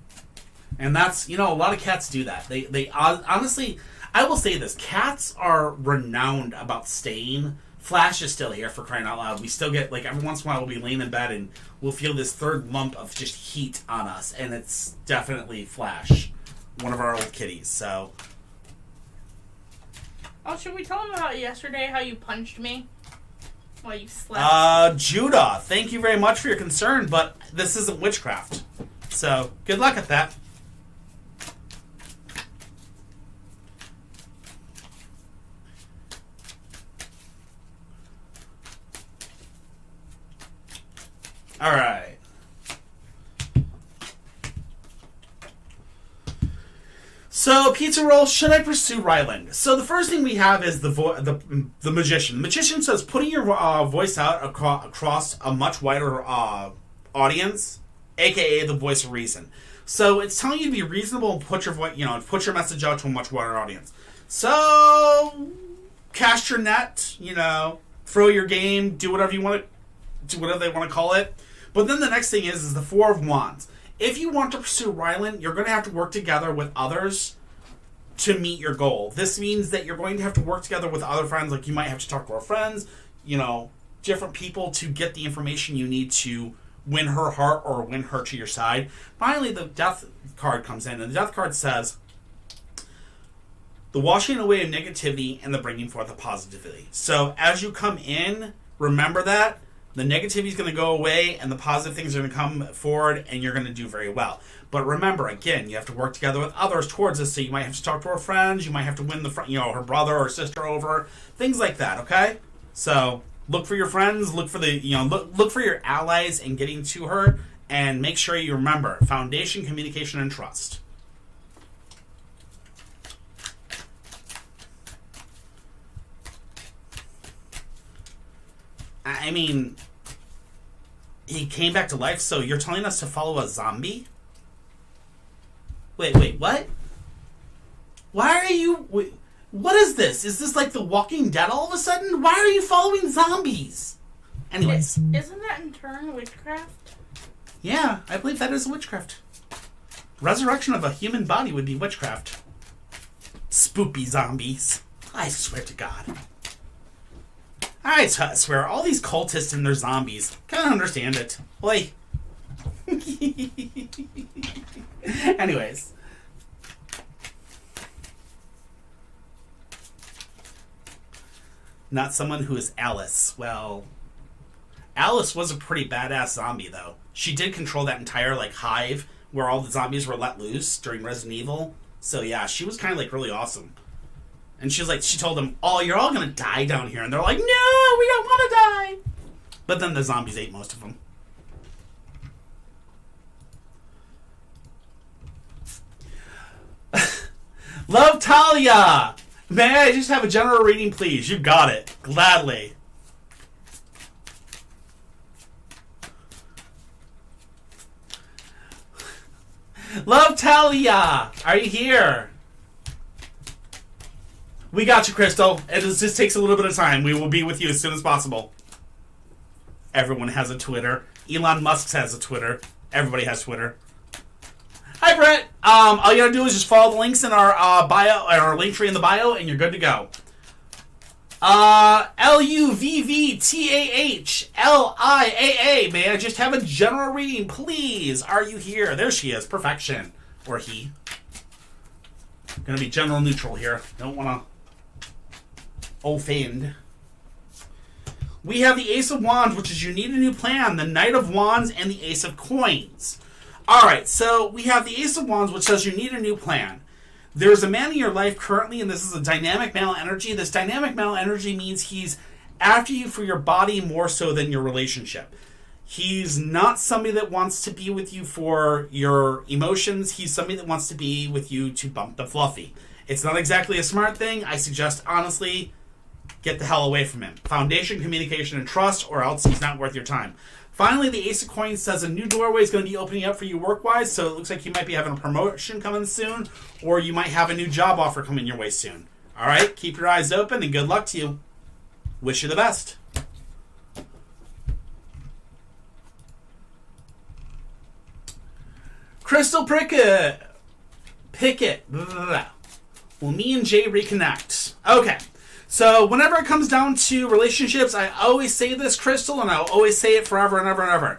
And that's, a lot of cats do that. They honestly, I will say this, cats are renowned about staying. Flash is still here, for crying out loud. We still get, every once in a while we'll be laying in bed and we'll feel this third lump of just heat on us, and it's definitely Flash, one of our old kitties, so. Oh, should we tell him about yesterday, how you punched me while you slept? Judah, thank you very much for your concern, but this isn't witchcraft. So, good luck at that. All right. So, Pizza Roll, should I pursue Ryland? So, the first thing we have is the Magician. The Magician says putting your voice out across a much wider audience, aka the voice of reason. So, it's telling you to be reasonable and put your message out to a much wider audience. So, cast your net, throw your game, do whatever you want to, do whatever they want to call it. But then the next thing is the Four of Wands. If you want to pursue Ryland, you're going to have to work together with others to meet your goal. This means that you're going to have to work together with other friends. Like, you might have to talk to our friends, different people to get the information you need to win her heart or win her to your side. Finally, the Death card comes in, and the Death card says, the washing away of negativity and the bringing forth of positivity. So as you come in, remember that. The negativity is going to go away, and the positive things are going to come forward, and you're going to do very well. But remember, again, you have to work together with others towards this. So you might have to talk to her friends. You might have to win her brother or sister over, things like that. Okay, so look for your friends, look for look for your allies in getting to her, and make sure you remember foundation, communication, and trust. I mean, he came back to life, so you're telling us to follow a zombie? Wait, what? Why are you... what is this? Is this like The Walking Dead all of a sudden? Why are you following zombies? Anyways. Isn't that in turn witchcraft? Yeah, I believe that is witchcraft. Resurrection of a human body would be witchcraft. Spoopy zombies. I swear to God. I swear, all these cultists and their zombies. Can't understand it. Oi. Anyways. Not someone who is Alice. Well, Alice was a pretty badass zombie, though. She did control that entire, hive where all the zombies were let loose during Resident Evil. So, yeah, she was kind of, really awesome. And she told them, oh, you're all going to die down here. And they're like, no, we don't want to die. But then the zombies ate most of them. Love Talia! May I just have a general reading, please? You got it. Gladly. Love Talia! Are you here? We got you, Crystal. It just takes a little bit of time. We will be with you as soon as possible. Everyone has a Twitter. Elon Musk has a Twitter. Everybody has Twitter. Hi, Brett. All you gotta do is just follow the links in our bio, our link tree in the bio, and you're good to go. LUVVTAHLIAA. May I just have a general reading, please? Are you here? There she is. Perfection. Or he. Gonna be general neutral here. Don't wanna offend. We have the Ace of Wands, which is you need a new plan, the Knight of Wands, and the Ace of Coins. Alright, so we have the Ace of Wands, which says you need a new plan. There's a man in your life currently, and this is a dynamic male energy. This dynamic male energy means he's after you for your body more so than your relationship. He's not somebody that wants to be with you for your emotions. He's somebody that wants to be with you to bump the fluffy. It's not exactly a smart thing. I suggest, honestly, get the hell away from him. Foundation, communication, and trust, or else he's not worth your time. Finally, the Ace of Coins says a new doorway is going to be opening up for you work-wise, so it looks like you might be having a promotion coming soon, or you might have a new job offer coming your way soon. All right, keep your eyes open, and good luck to you. Wish you the best. Crystal Pickett. Will me and Jay reconnect? Okay. So whenever it comes down to relationships, I always say this, Crystal, and I'll always say it forever and ever and ever.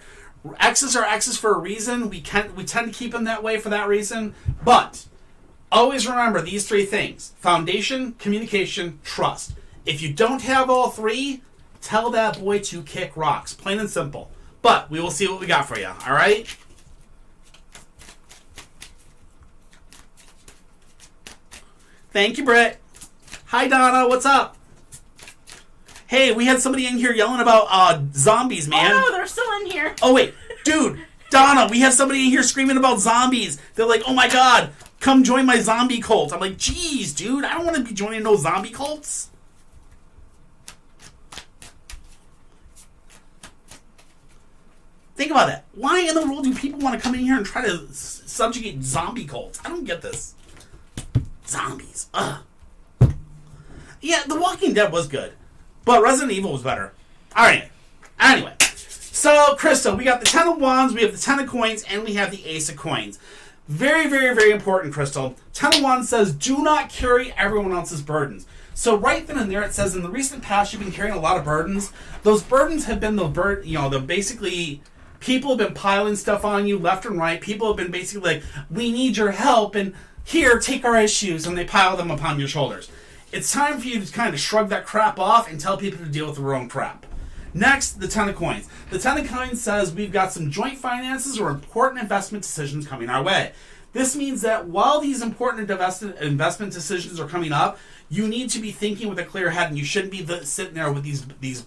Exes are exes for a reason. We tend to keep them that way for that reason. But always remember these three things. Foundation, communication, trust. If you don't have all three, tell that boy to kick rocks. Plain and simple. But we will see what we got for you. All right? Thank you, Britt. Hi, Donna. What's up? Hey, we had somebody in here yelling about zombies, man. Oh, no, they're still in here. Oh, wait. Dude, Donna, we have somebody in here screaming about zombies. They're like, oh, my God, come join my zombie cult. I'm like, geez, dude, I don't want to be joining no zombie cults. Think about that. Why in the world do people want to come in here and try to subjugate zombie cults? I don't get this. Zombies. Ugh. Yeah, The Walking Dead was good, but Resident Evil was better. All right. Anyway, so, Crystal, we got the Ten of Wands, we have the Ten of Coins, and we have the Ace of Coins. Very, very, very important, Crystal. Ten of Wands says, do not carry everyone else's burdens. So right then and there, it says, in the recent past, you've been carrying a lot of burdens. Those burdens have been the basically, people have been piling stuff on you left and right. People have been basically like, we need your help, and here, take our issues, and they pile them upon your shoulders. It's time for you to kind of shrug that crap off and tell people to deal with their own crap. Next, the 10 of coins. The 10 of coins says we've got some joint finances or important investment decisions coming our way. This means that while these important investment decisions are coming up, you need to be thinking with a clear head, and you shouldn't be sitting there with these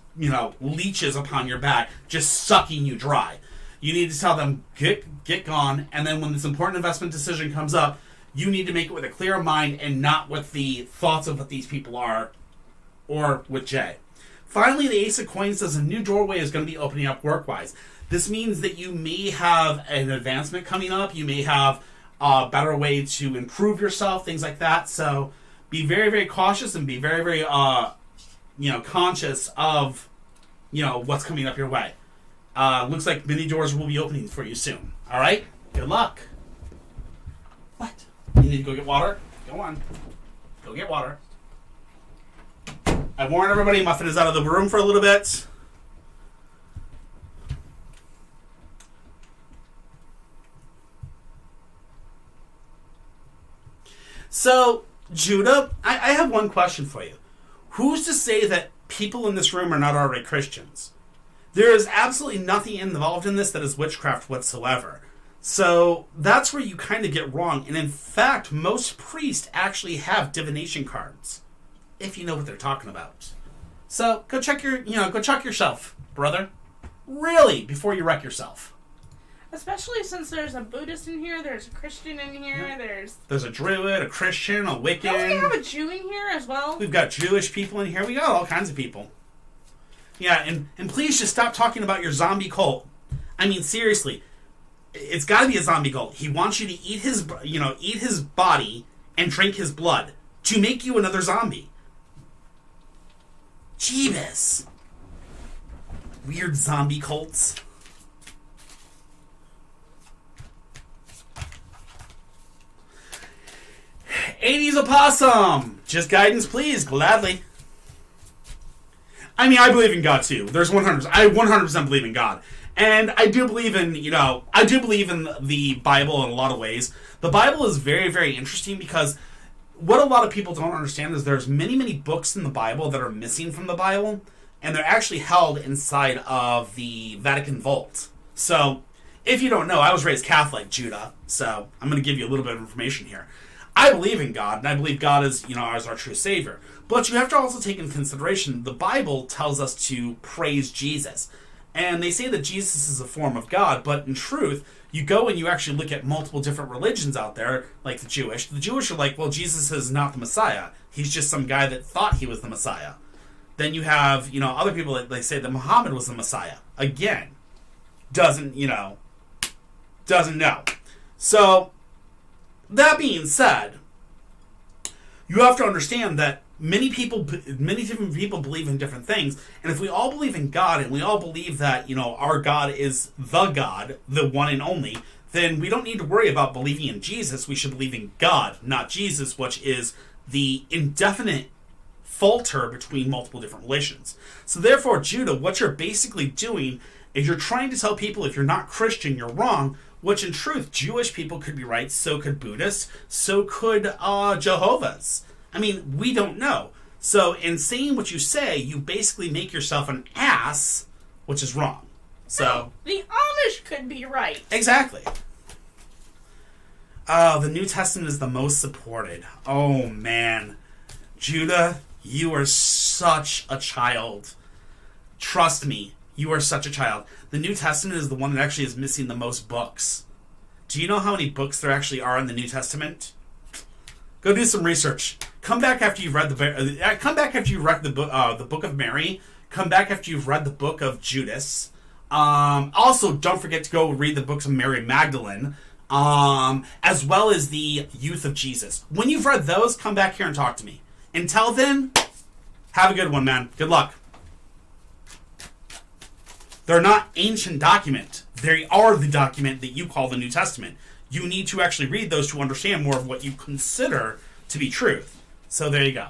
leeches upon your back just sucking you dry. You need to tell them, get gone, and then when this important investment decision comes up, you need to make it with a clear mind and not with the thoughts of what these people are, or with Jay. Finally, the Ace of Coins says a new doorway is going to be opening up work-wise. This means that you may have an advancement coming up. You may have a better way to improve yourself, things like that. So be very, very cautious and be very, very, conscious of, what's coming up your way. Looks like many doors will be opening for you soon. All right? Good luck. What? You need to go get water? Go on. Go get water. I warned everybody, Muffin is out of the room for a little bit. So, Judah, I have one question for you. Who's to say that people in this room are not already Christians? There is absolutely nothing involved in this that is witchcraft whatsoever. So, that's where you kind of get wrong. And in fact, most priests actually have divination cards, if you know what they're talking about. So, go check yourself, brother. Really, before you wreck yourself. Especially since there's a Buddhist in here, there's a Christian in here, There's a Druid, a Christian, a Wiccan. Don't we have a Jew in here as well? We've got Jewish people in here. We got all kinds of people. Yeah, and please just stop talking about your zombie cult. I mean, seriously, it's got to be a zombie cult. He wants you to eat his body and drink his blood to make you another zombie. Jeebus. Weird zombie cults. '80s opossum. Just guidance, please. Gladly. I mean, I believe in God too. There's 100%. I 100% believe in God, and I do believe in the Bible in a lot of ways. The Bible is very, very interesting because what a lot of people don't understand is there's many, many books in the Bible that are missing from the Bible, and they're actually held inside of the Vatican vault. So, if you don't know, I was raised Catholic, Judah, so I'm going to give you a little bit of information here. I believe in God, and I believe God is, as our true Savior. But you have to also take into consideration the Bible tells us to praise Jesus. And they say that Jesus is a form of God, but in truth, you go and you actually look at multiple different religions out there, like the Jewish. The Jewish are like, well, Jesus is not the Messiah. He's just some guy that thought he was the Messiah. Then you have, other people that they say that Muhammad was the Messiah. Again, doesn't know. So, that being said, you have to understand that many different people believe in different things, and if we all believe in God and we all believe that our God is the one and only, then we don't need to worry about believing in Jesus. We should believe in God, not Jesus, which is the indefinite falter between multiple different religions. So therefore, Judah, what you're basically doing is you're trying to tell people if you're not Christian, you're wrong. Which in truth, Jewish people could be right, so could Buddhists, so could Jehovah's. I mean, we don't know. So in saying what you say, you basically make yourself an ass, which is wrong. So the Amish could be right. Exactly. The New Testament is the most supported. Oh, man. Judah, you are such a child. Trust me, you are such a child. The New Testament is the one that actually is missing the most books. Do you know how many books there actually are in the New Testament? Go do some research. Come back after you've read the book of Mary. Come back after you've read the book of Judas. Also, don't forget to go read the books of Mary Magdalene, as well as the Youth of Jesus. When you've read those, come back here and talk to me. Until then, have a good one, man. Good luck. They're not ancient document. They are the document that you call the New Testament. You need to actually read those to understand more of what you consider to be truth. So there you go.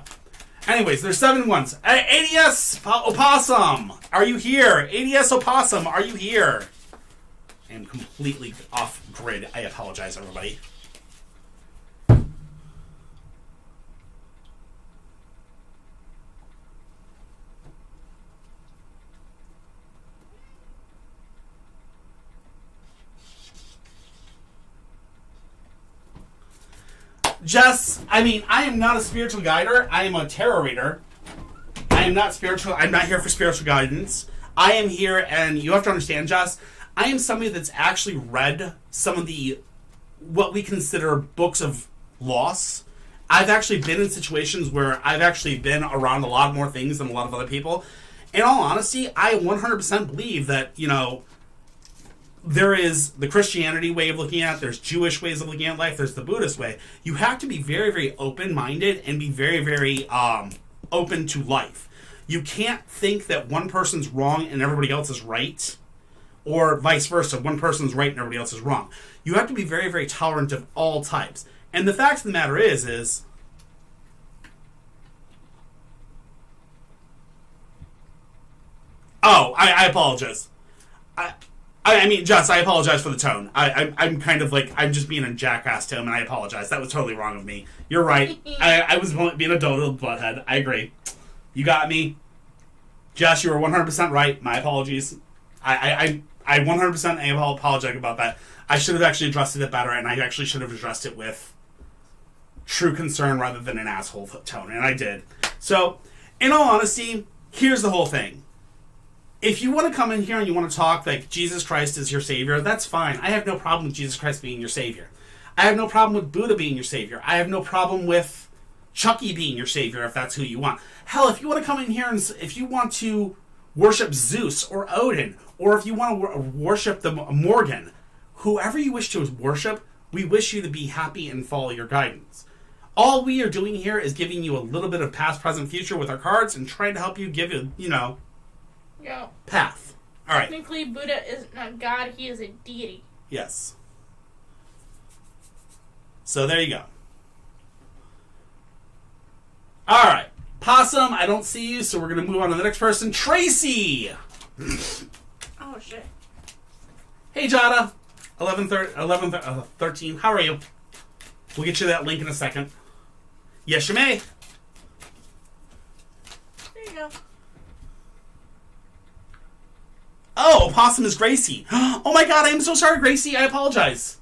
Anyways, there's 7 ones. ADS Opossum, are you here? ADS Opossum, are you here? I am completely off grid. I apologize, everybody. Jess, I mean, I am not a spiritual guider. I am a tarot reader. I am not spiritual. I'm not here for spiritual guidance. I am here, and you have to understand, Jess, I am somebody that's actually read some of the, what we consider books of loss. I've actually been in situations where I've actually been around a lot more things than a lot of other people. In all honesty, I 100% believe that, you know, there is the Christianity way of looking at it, there's Jewish ways of looking at life, there's the Buddhist way. You have to be very, very open-minded and be very, very open to life. You can't think that one person's wrong and everybody else is right, or vice versa, one person's right and everybody else is wrong. You have to be very, very tolerant of all types. And the fact of the matter is oh, I apologize. I mean, Jess, I apologize for the tone. I'm kind of like, I'm just being a jackass to him, and I apologize. That was totally wrong of me. You're right. I was being a total butthead. I agree. You got me. Jess, you were 100% right. My apologies. I 100% am apologetic about that. I should have actually addressed it better, and I actually should have addressed it with true concern rather than an asshole tone, and I did. So, in all honesty, here's the whole thing. If you want to come in here and you want to talk like Jesus Christ is your savior, that's fine. I have no problem with Jesus Christ being your savior. I have no problem with Buddha being your savior. I have no problem with Chucky being your savior if that's who you want. Hell, if you want to come in here and if you want to worship Zeus or Odin, or if you want to worship the Morgan, whoever you wish to worship, we wish you to be happy and follow your guidance. All we are doing here is giving you a little bit of past, present, future with our cards and trying to help you give you, you know, path. All right. Technically, Buddha is not God. He is a deity. Yes. So there you go. All right. Possum, I don't see you, so we're going to move on to the next person. Tracy! Oh, shit. Hey, Jada. 13. How are you? We'll get you that link in a second. Yes, you may. There you go. Oh, Possum is Gracie. Oh my god, I am so sorry, Gracie. I apologize.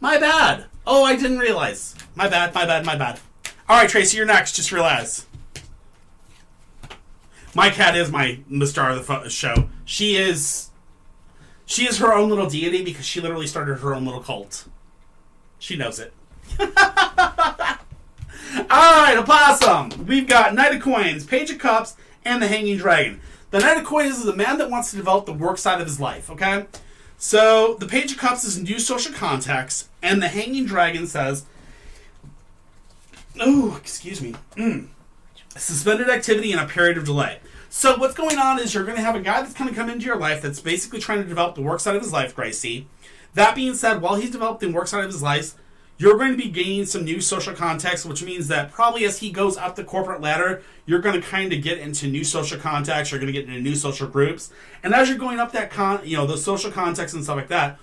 My bad. Oh, I didn't realize. My bad. Alright, Tracy, you're next. Just realize. My cat is the star of the show. She is her own little deity because she literally started her own little cult. She knows it. Alright, Opossum. We've got Knight of Coins, Page of Cups, and the Hanging Dragon. The Knight of Coins is a man that wants to develop the work side of his life, okay? So, the Page of Cups is new social contacts, and the Hanging Dragon says, oh, excuse me, suspended activity and a period of delay. So, what's going on is you're going to have a guy that's going to come into your life that's basically trying to develop the work side of his life, Gracie. That being said, while he's developing the work side of his life, you're going to be gaining some new social contacts, which means that probably as he goes up the corporate ladder, you're going to kind of get into new social contacts, you're going to get into new social groups, and as you're going up that, those social contacts and stuff like that,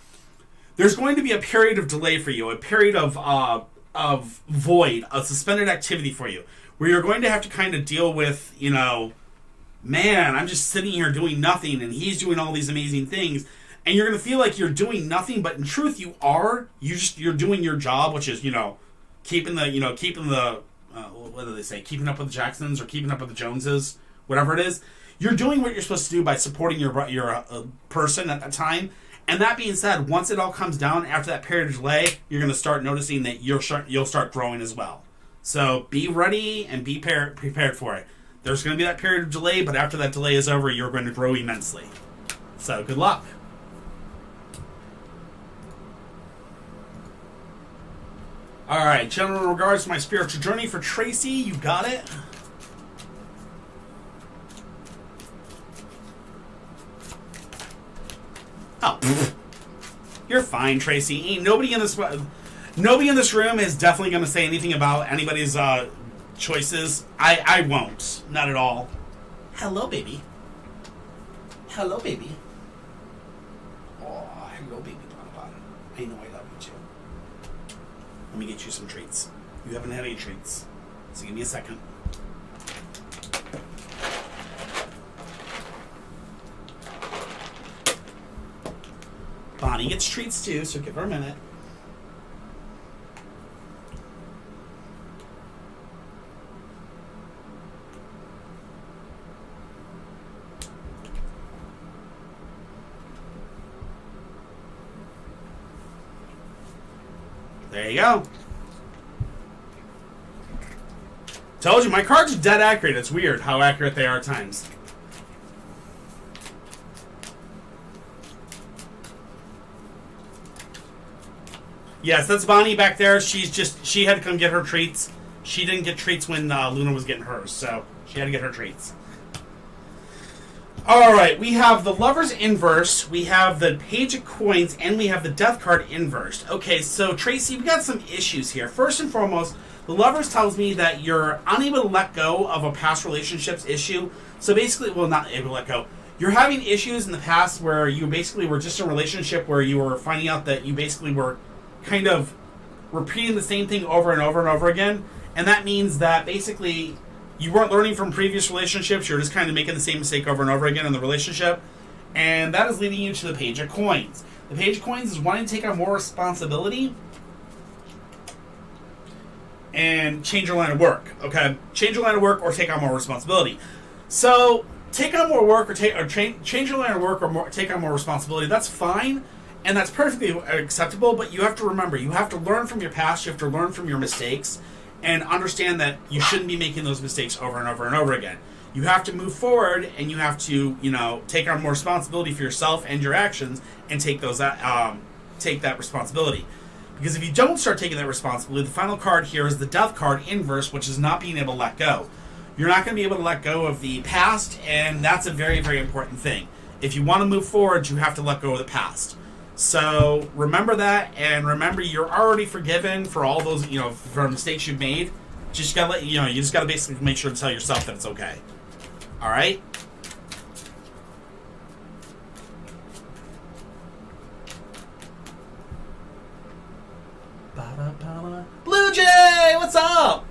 there's going to be a period of delay for you, a period of void, a suspended activity for you, where you're going to have to kind of deal with, man, I'm just sitting here doing nothing, and he's doing all these amazing things. And you're going to feel like you're doing nothing, but in truth you are. You're doing your job, which is, keeping the, what do they say? Keeping up with the Jacksons or keeping up with the Joneses, whatever it is. You're doing what you're supposed to do by supporting your person at that time. And that being said, once it all comes down after that period of delay, you're going to start noticing that you'll start growing as well. So be ready and be prepared for it. There's going to be that period of delay, but after that delay is over, you're going to grow immensely. So good luck. Alright, general regards to my spiritual journey for Tracy. You got it. Oh. You're fine, Tracy. Ain't nobody in this room is definitely going to say anything about anybody's choices. I won't. Not at all. Hello, baby. Hello, baby. Oh, hello, baby. I know I love you, too. Let me get you some treats. You haven't had any treats. So give me a second. Bonnie gets treats too, so give her a minute. There you go. Told you, my cards are dead accurate. It's weird how accurate they are at times. Yes, that's Bonnie back there. She had to come get her treats. She didn't get treats when Luna was getting hers, so she had to get her treats. Alright, we have the Lover's inverse, we have the Page of Coins, and we have the Death card inversed. Okay, so Tracy, we got some issues here. First and foremost, the Lovers tells me that you're unable to let go of a past relationships issue. So basically, well, not able to let go. You're having issues in the past where you basically were just in a relationship where you were finding out that you basically were kind of repeating the same thing over and over and over again. And that means that basically you weren't learning from previous relationships. You're just kind of making the same mistake over and over again in the relationship. And that is leading you to the Page of Coins. The Page of Coins is wanting to take on more responsibility and change your line of work. Okay? Change your line of work or take on more responsibility. So, take on more work or change your line of work or take on more responsibility. That's fine. And that's perfectly acceptable. But you have to remember, you have to learn from your past. You have to learn from your mistakes. And understand that you shouldn't be making those mistakes over and over and over again. You have to move forward, and you have to, take on more responsibility for yourself and your actions, and take that responsibility. Because if you don't start taking that responsibility, the final card here is the Death card inverse, which is not being able to let go. You're not going to be able to let go of the past, and that's a very, very important thing. If you want to move forward, you have to let go of the past. So remember that, and remember you're already forgiven for all those, for mistakes you've made. Just gotta you just gotta basically make sure to tell yourself that it's okay. All right. Blue Jay, what's up?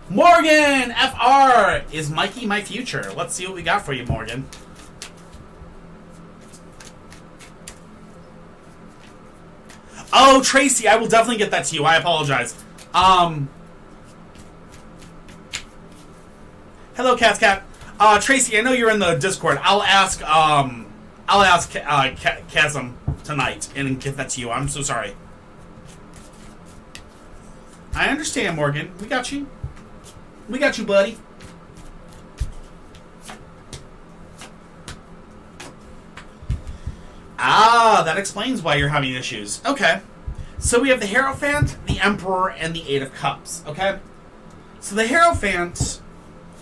Morgan FR, is Mikey my future? Let's see what we got for you, Morgan. Oh, Tracy, I will definitely get that to you. I apologize. Hello, Cat's Cat. Tracy, I know you're in the Discord. I'll ask Chasm tonight and get that to you. I'm so sorry. I understand, Morgan. We got you. We got you, buddy. Ah, that explains why you're having issues. Okay. So we have the Hierophant, the Emperor, and the Eight of Cups. Okay? So the Hierophant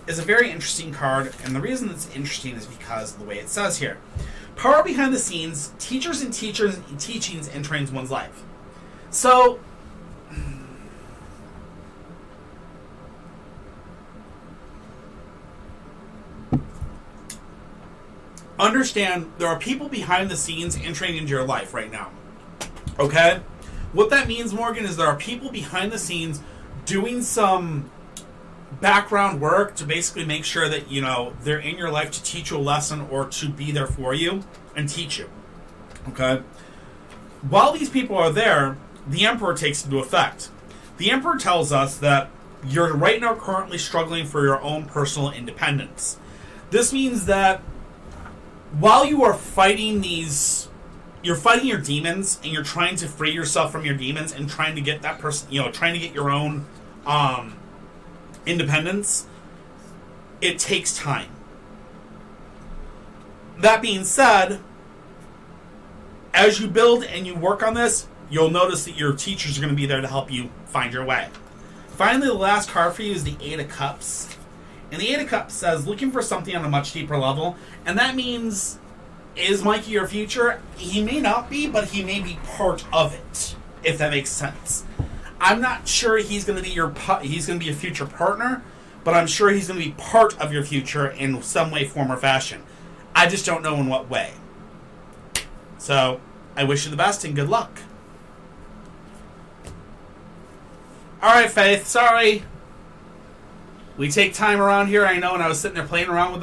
is a very interesting card, and the reason it's interesting is because of the way it says here. Power behind the scenes, teachings and trains one's life. So, understand there are people behind the scenes entering into your life right now. Okay? What that means, Morgan, is there are people behind the scenes doing some background work to basically make sure that, they're in your life to teach you a lesson or to be there for you and teach you. Okay? While these people are there, the Emperor takes into effect. The Emperor tells us that you're right now currently struggling for your own personal independence. This means that while you are fighting you're fighting your demons and you're trying to free yourself from your demons and trying to get that person, trying to get your own independence, it takes time. That being said, as you build and you work on this, you'll notice that your teachers are going to be there to help you find your way. Finally, the last card for you is the Eight of Cups. And the Eight of Cups says, looking for something on a much deeper level. And that means, is Mikey your future? He may not be, but he may be part of it, if that makes sense. I'm not sure he's going to be your future partner, but I'm sure he's going to be part of your future in some way, form, or fashion. I just don't know in what way. So, I wish you the best and good luck. Alright, Faith, sorry. We take time around here. I know, and I was sitting there playing around with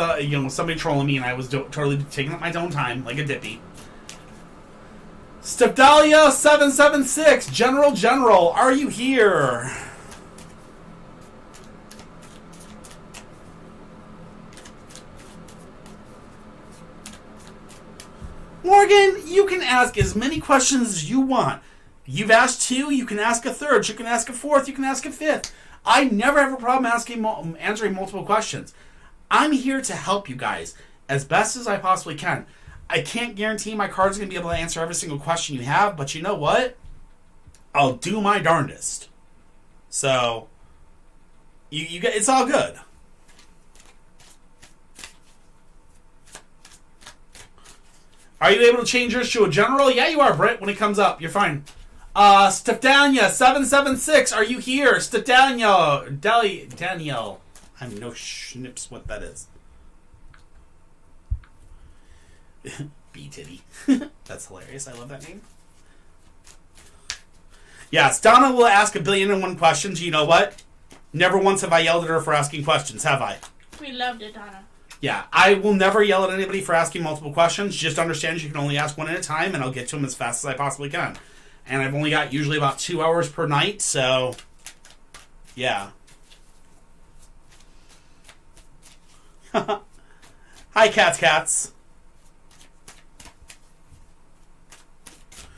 somebody trolling me, and I was totally taking up my own time, like a dippy. Stepdalia776, General, are you here? Morgan, you can ask as many questions as you want. You've asked 2, you can ask a third, you can ask a fourth, you can ask a fifth. I never have a problem answering multiple questions. I'm here to help you guys as best as I possibly can. I can't guarantee my card's going to be able to answer every single question you have, but you know what? I'll do my darndest. So, you get, it's all good. Are you able to change yours to a general? Yeah, you are, Britt. When it comes up, you're fine. Stefania776, are you here? Stefania, Danielle. I have no schnips what that is. B-titty. That's hilarious. I love that name. Yes, Donna will ask 1,000,001 questions. You know what? Never once have I yelled at her for asking questions, have I? We loved it, Donna. Yeah, I will never yell at anybody for asking multiple questions. Just understand you can only ask one at a time, and I'll get to them as fast as I possibly can. And I've only got usually about 2 hours per night, so yeah. Hi, Cats.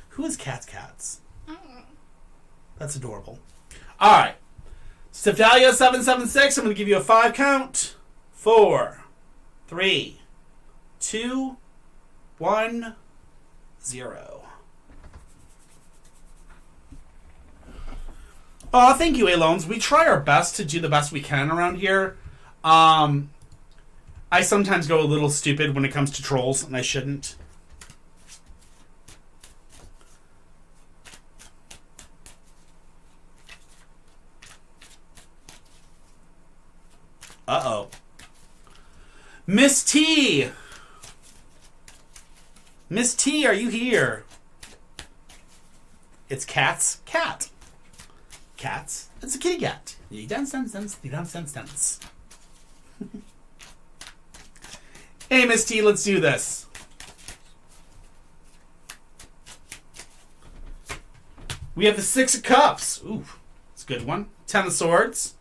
Who is Cats? That's adorable. All right. Stephalia776, I'm going to give you a 5 count. 4, 3, 2, 1, 0. Thank you, A-Loans. We try our best to do the best we can around here. I sometimes go a little stupid when it comes to trolls, and I shouldn't. Uh-oh. Miss T! Miss T, are you here? It's Cat's cat. Cats. It's a kitty cat. Dance. Hey, Miss T, let's do this. We have the 6 of Cups. Ooh, it's a good one. 10 of Swords.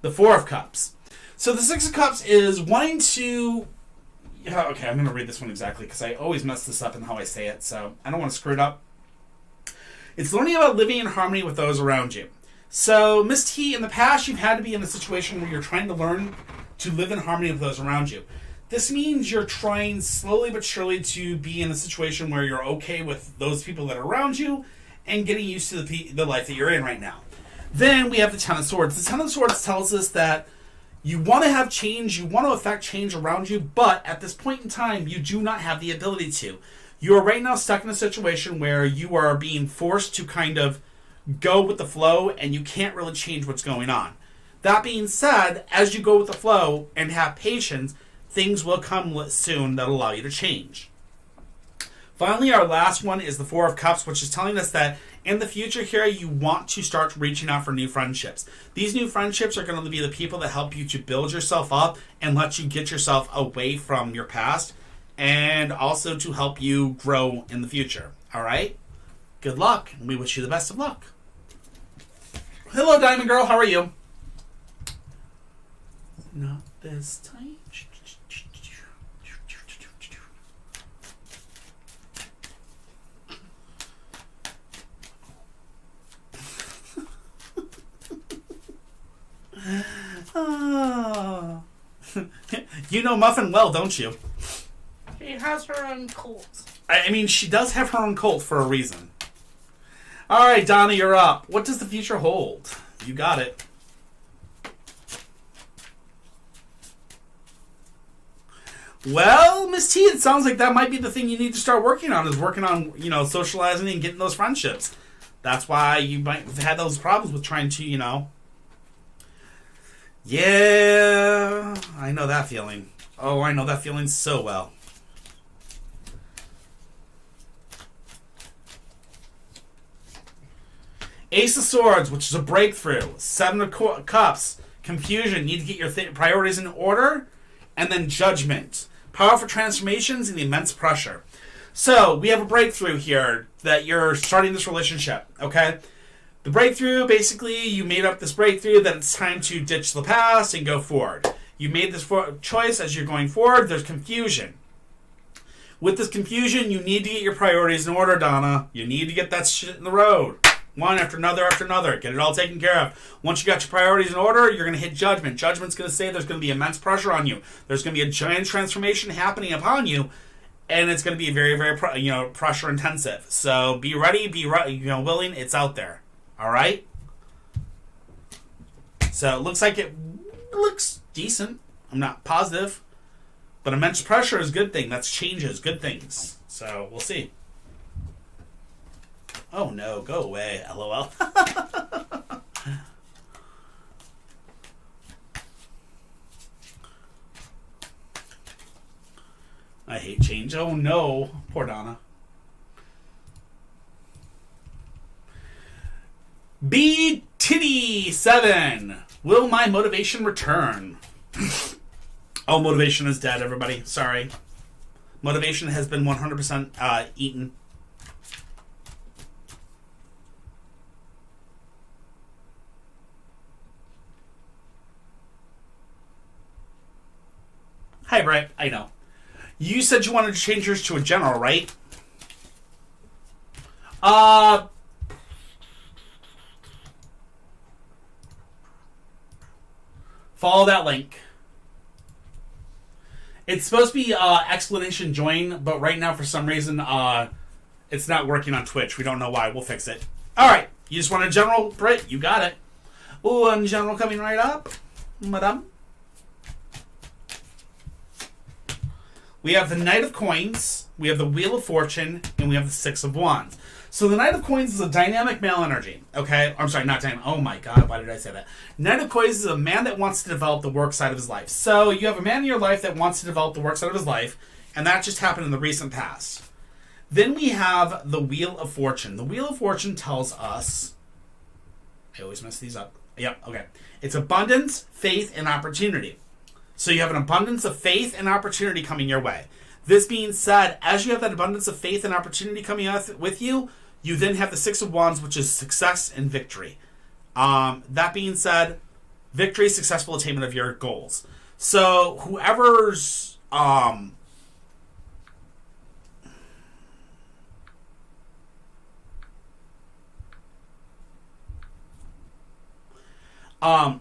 The 4 of Cups. So the 6 of Cups is wanting to... Yeah, okay, I'm going to read this one exactly because I always mess this up in how I say it, so I don't want to screw it up. It's learning about living in harmony with those around you. So, Miss T, in the past, you've had to be in a situation where you're trying to learn to live in harmony with those around you. This means you're trying slowly but surely to be in a situation where you're okay with those people that are around you and getting used to the life that you're in right now. Then we have the 10 of Swords. The 10 of Swords tells us that you want to have change, you want to affect change around you, but at this point in time, you do not have the ability to. You are right now stuck in a situation where you are being forced to kind of go with the flow, and you can't really change what's going on. That being said, as you go with the flow and have patience, things will come soon that allow you to change. Finally, our last one is the 4 of Cups, which is telling us that in the future here, you want to start reaching out for new friendships. These new friendships are going to be the people that help you to build yourself up and let you get yourself away from your past, and also to help you grow in the future. All right? Good luck, and we wish you the best of luck. Hello, Diamond Girl. How are you? Not this time. Oh. You know Muffin well, don't you? She has her own cult. I mean, she does have her own cult for a reason. All right, Donna, you're up. What does the future hold? You got it. Well, Miss T, it sounds like that might be the thing you need to start working on, is working on, socializing and getting those friendships. That's why you might have had those problems with trying to, Yeah, I know that feeling. Oh, I know that feeling so well. Ace of Swords, which is a breakthrough. 7 of Cups, confusion. Need to get your priorities in order. And then Judgment. Powerful transformations and immense pressure. So, we have a breakthrough here that you're starting this relationship, okay? The breakthrough, basically, you made up this breakthrough that it's time to ditch the past and go forward. You made this choice as you're going forward. There's confusion. With this confusion, you need to get your priorities in order, Donna. You need to get that shit in the road. One after another after another. Get it all taken care of. Once you got your priorities in order, you're going to hit judgment. Judgment's going to say there's going to be immense pressure on you. There's going to be a giant transformation happening upon you. And it's going to be very, very, pressure intensive. So be ready, willing. It's out there. All right? So it looks like it looks decent. I'm not positive. But immense pressure is a good thing. That's changes, good things. So we'll see. Oh no, go away, LOL. I hate change. Oh no, poor Donna. B-Titty7. Will my motivation return? Oh, motivation is dead, everybody. Sorry. Motivation has been 100% eaten. Hi, Brett. I know. You said you wanted to change yours to a general, right? Follow that link. It's supposed to be explanation join, but right now for some reason it's not working on Twitch. We don't know why. We'll fix it. All right. You just want a general, Brit? You got it. Ooh, and general coming right up, madame. We have the Knight of Coins, we have the Wheel of Fortune, and we have the Six of Wands. So the Knight of Coins is a dynamic male energy, okay? I'm sorry, not dynamic. Oh my god, why did I say that? Knight of Coins is a man that wants to develop the work side of his life. So you have a man in your life that wants to develop the work side of his life, and that just happened in the recent past. Then we have the Wheel of Fortune. The Wheel of Fortune tells us... I always mess these up. Yep, okay. It's abundance, faith, and opportunity. So you have an abundance of faith and opportunity coming your way. This being said, as you have that abundance of faith and opportunity coming out with you, you then have the Six of Wands, which is success and victory. That being said, victory, successful attainment of your goals. So whoever's...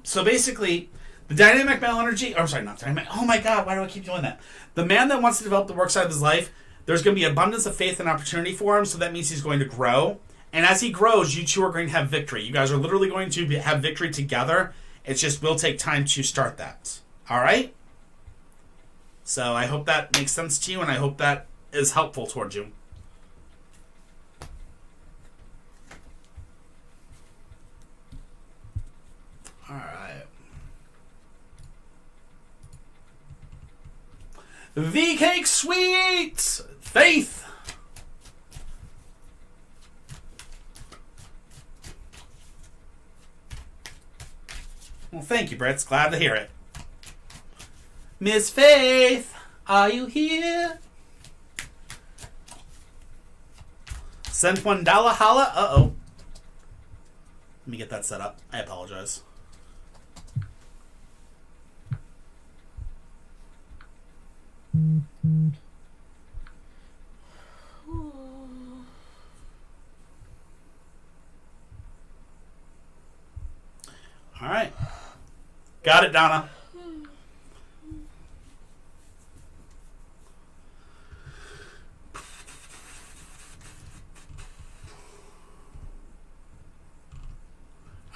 so basically... The dynamic male energy, or sorry, not dynamic. Oh my god, why do I keep doing that? The man that wants to develop the work side of his life, there's going to be abundance of faith and opportunity for him, so that means he's going to grow. And as he grows, you two are going to have victory. You guys are literally going to have victory together. It's just will take time to start that. All right? So I hope that makes sense to you, and I hope that is helpful towards you. All right. The Cake Sweet! Faith! Well, thank you, Brett. Glad to hear it. Miss Faith, are you here? Send $1 holla. Uh-oh. Let me get that set up. I apologize. All right. Got it, Donna.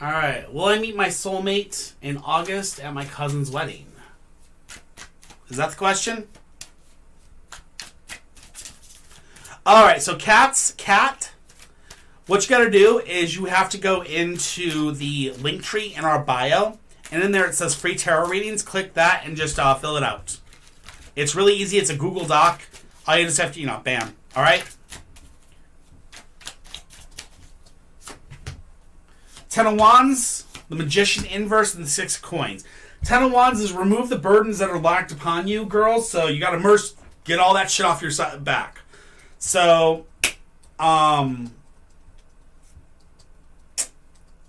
All right. Will I meet my soulmate in August at my cousin's wedding? Is that the question? All right, so Cat, what you got to do is you have to go into the link tree in our bio, and in there it says free tarot readings. Click that and just fill it out. It's really easy. It's a Google Doc. All you just have to, bam. All right? Ten of Wands, the Magician inverse, and the Six of Coins. Ten of Wands is remove the burdens that are locked upon you, girls. So you got to get all that shit off your back. So,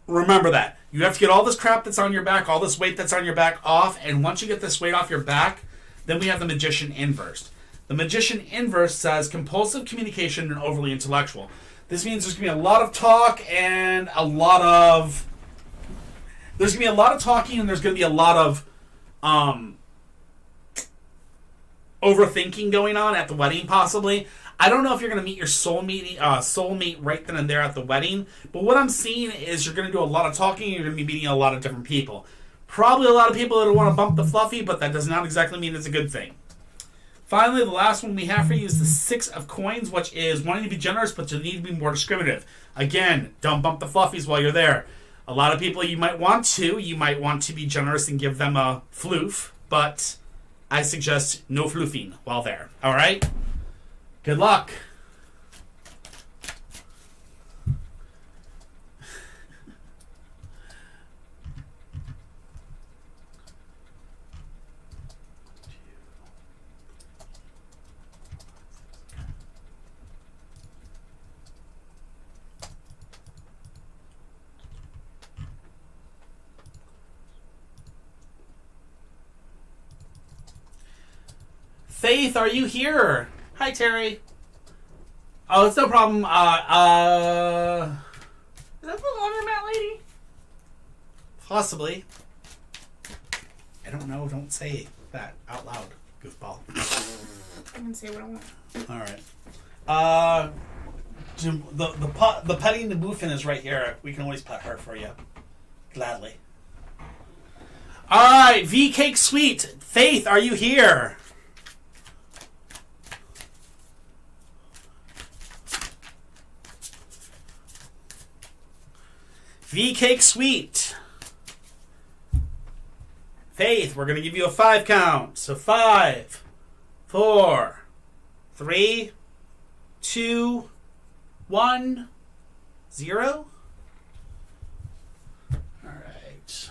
remember that. You have to get all this crap that's on your back, all this weight that's on your back off, and once you get this weight off your back, then we have the Magician inverse. The Magician inverse says compulsive communication and overly intellectual. This means there's going to be a lot of talk and a lot of... There's going to be a lot of talking and there's going to be a lot of overthinking going on at the wedding, possibly. I don't know if you're going to meet your soulmate right then and there at the wedding, but what I'm seeing is you're going to do a lot of talking and you're going to be meeting a lot of different people. Probably a lot of people that want to bump the fluffy, but that does not exactly mean it's a good thing. Finally, the last one we have for you is the Six of Coins, which is wanting to be generous, but you need to be more discriminative. Again, don't bump the fluffies while you're there. A lot of people you might want to be generous and give them a floof, but I suggest no floofing while there. All right? Good luck. Faith, are you here? Hi, Terry. Oh, it's no problem. Is that the laundromat lady? Possibly. I don't know. Don't say that out loud, goofball. I can say what I want. All right. The petting the boofin is right here. We can always pet her for you. Gladly. All right. V Cake Sweet. Faith, are you here? V Cake Sweet. Faith, we're going to give you a 5 count. So 5, 4, 3, 2, 1, 0. All right.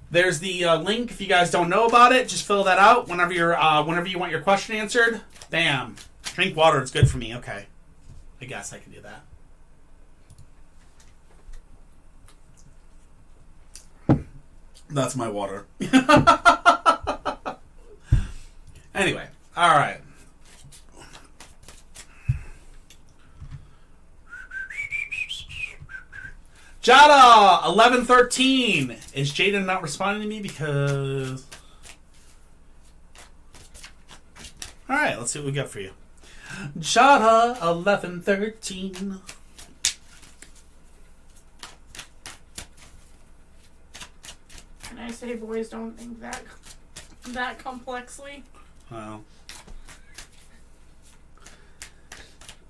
There's the link. If you guys don't know about it, just fill that out whenever you want your question answered. Bam. Drink water. It's good for me. Okay. I guess I can do that. That's my water. Anyway, all right. Jada 1113. Is Jaden not responding to me because? All right, let's see what we got for you. Jada 1113. Can I say boys don't think that complexly? Well,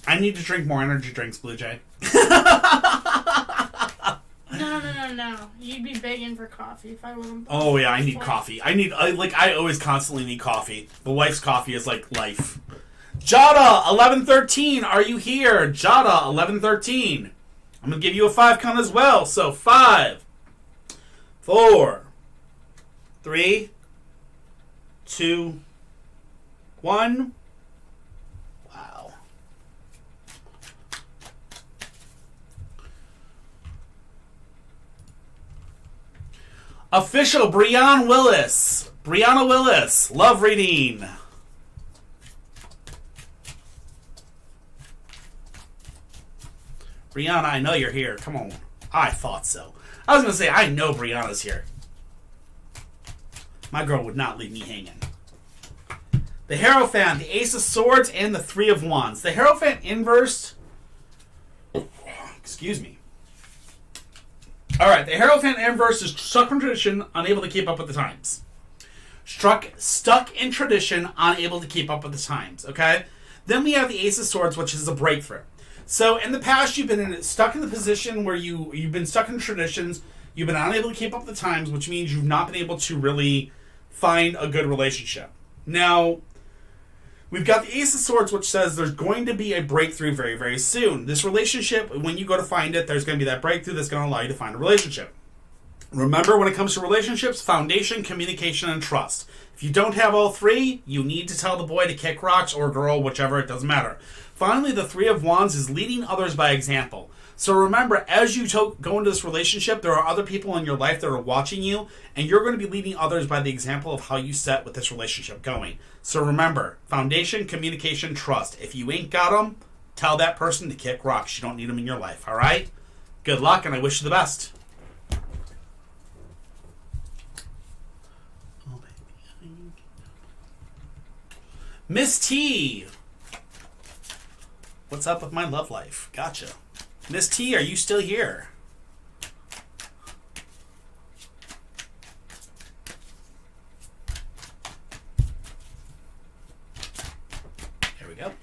I need to drink more energy drinks, Blue Jay. No. You'd be begging for coffee if I wasn't. Oh yeah, I need coffee. I always constantly need coffee. The wife's coffee is like life. Jada 1113, are you here? Jada 1113. I'm gonna give you a 5 count as well. So 5, 4, 3, 2, 1. Wow. Official Brianna Willis. Brianna Willis. Love reading. Brianna, I know you're here. Come on. I thought so. I was going to say, I know Brianna's here. My girl would not leave me hanging. The Hierophant, the Ace of Swords, and the Three of Wands. The Hierophant inverse... Excuse me. Alright, the Hierophant inverse is stuck in tradition, unable to keep up with the times. Stuck in tradition, unable to keep up with the times. Okay? Then we have the Ace of Swords, which is a breakthrough. So in the past, you've been stuck in the position where you've been stuck in traditions. You've been unable to keep up with the times, which means you've not been able to really find a good relationship. Now, we've got the Ace of Swords, which says there's going to be a breakthrough very, very soon. This relationship, when you go to find it, there's going to be that breakthrough that's going to allow you to find a relationship. Remember, when it comes to relationships, foundation, communication, and trust. If you don't have all three, you need to tell the boy to kick rocks or girl, whichever, it doesn't matter. Finally, the Three of Wands is leading others by example. So remember, as you go into this relationship, there are other people in your life that are watching you, and you're going to be leading others by the example of how you set with this relationship going. So remember, foundation, communication, trust. If you ain't got them, tell that person to kick rocks. You don't need them in your life, all right? Good luck, and I wish you the best. Miss T. What's up with my love life? Gotcha. Miss T, are you still here? There we go.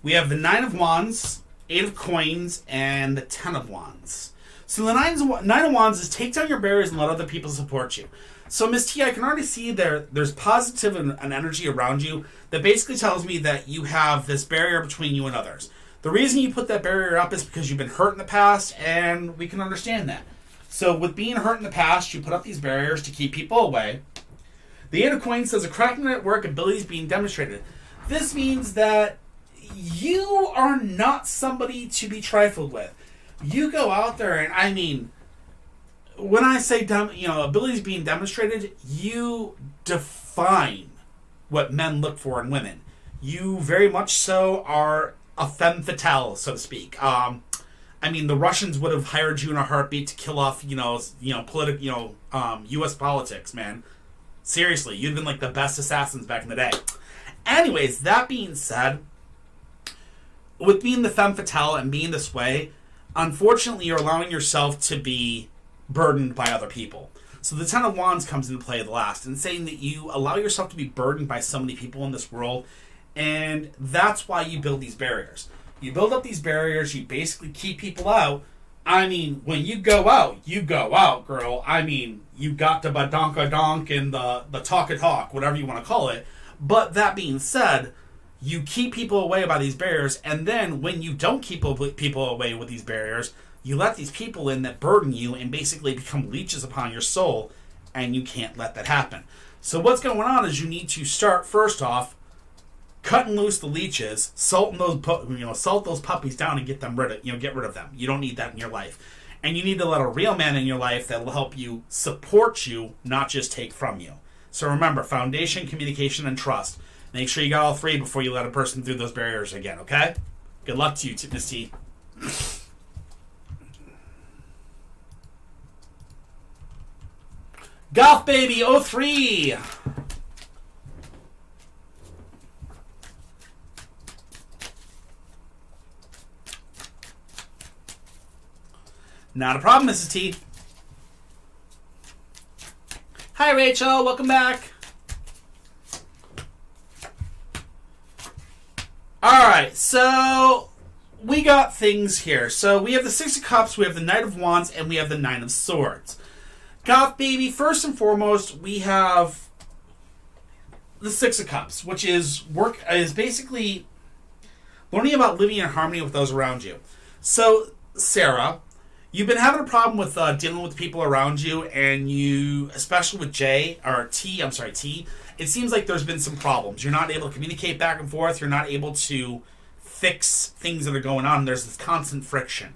We have the 9 of Wands, 8 of Coins, and the 10 of Wands. So the 9 of Wands is take down your barriers and let other people support you. So, Miss T, I can already see there's positive an energy around you that basically tells me that you have this barrier between you and others. The reason you put that barrier up is because you've been hurt in the past, and we can understand that. So, with being hurt in the past, you put up these barriers to keep people away. The 8 of Coins says a cracking network abilities being demonstrated. This means that you are not somebody to be trifled with. You go out there, and I mean, when I say abilities being demonstrated, you define what men look for in women. You very much so are a femme fatale, so to speak. I mean, the Russians would have hired you in a heartbeat to kill off, U.S. politics, man. Seriously, you'd been like the best assassins back in the day. Anyways, that being said, with being the femme fatale and being this way, unfortunately, you're allowing yourself to be burdened by other people. So the 10 of Wands comes into play at the last, and saying that you allow yourself to be burdened by so many people in this world, and that's why you build these barriers. You build up these barriers, you basically keep people out. I mean, when you go out, girl. I mean, you got the badonka-donk and the talk-a-talk, whatever you want to call it. But that being said, you keep people away by these barriers, and then when you don't keep people away with these barriers, you let these people in that burden you and basically become leeches upon your soul, and you can't let that happen. So what's going on is you need to start, first off, cutting loose the leeches, salt those puppies down and get rid of them. You don't need that in your life. And you need to let a real man in your life that will help you support you, not just take from you. So remember, foundation, communication, and trust. Make sure you got all 3 before you let a person through those barriers again, okay? Good luck to you, Miss T. Golf Baby 03. Not a problem, Mrs. T. Hi, Rachel. Welcome back. Alright, so we got things here. So we have the 6 of Cups, we have the Knight of Wands, and we have the 9 of Swords. Goth Baby, first and foremost, we have the 6 of Cups, which is basically learning about living in harmony with those around you. So, Sarah, you've been having a problem with dealing with people around you, and you, especially with T, it seems like there's been some problems. You're not able to communicate back and forth. You're not able to fix things that are going on. There's this constant friction.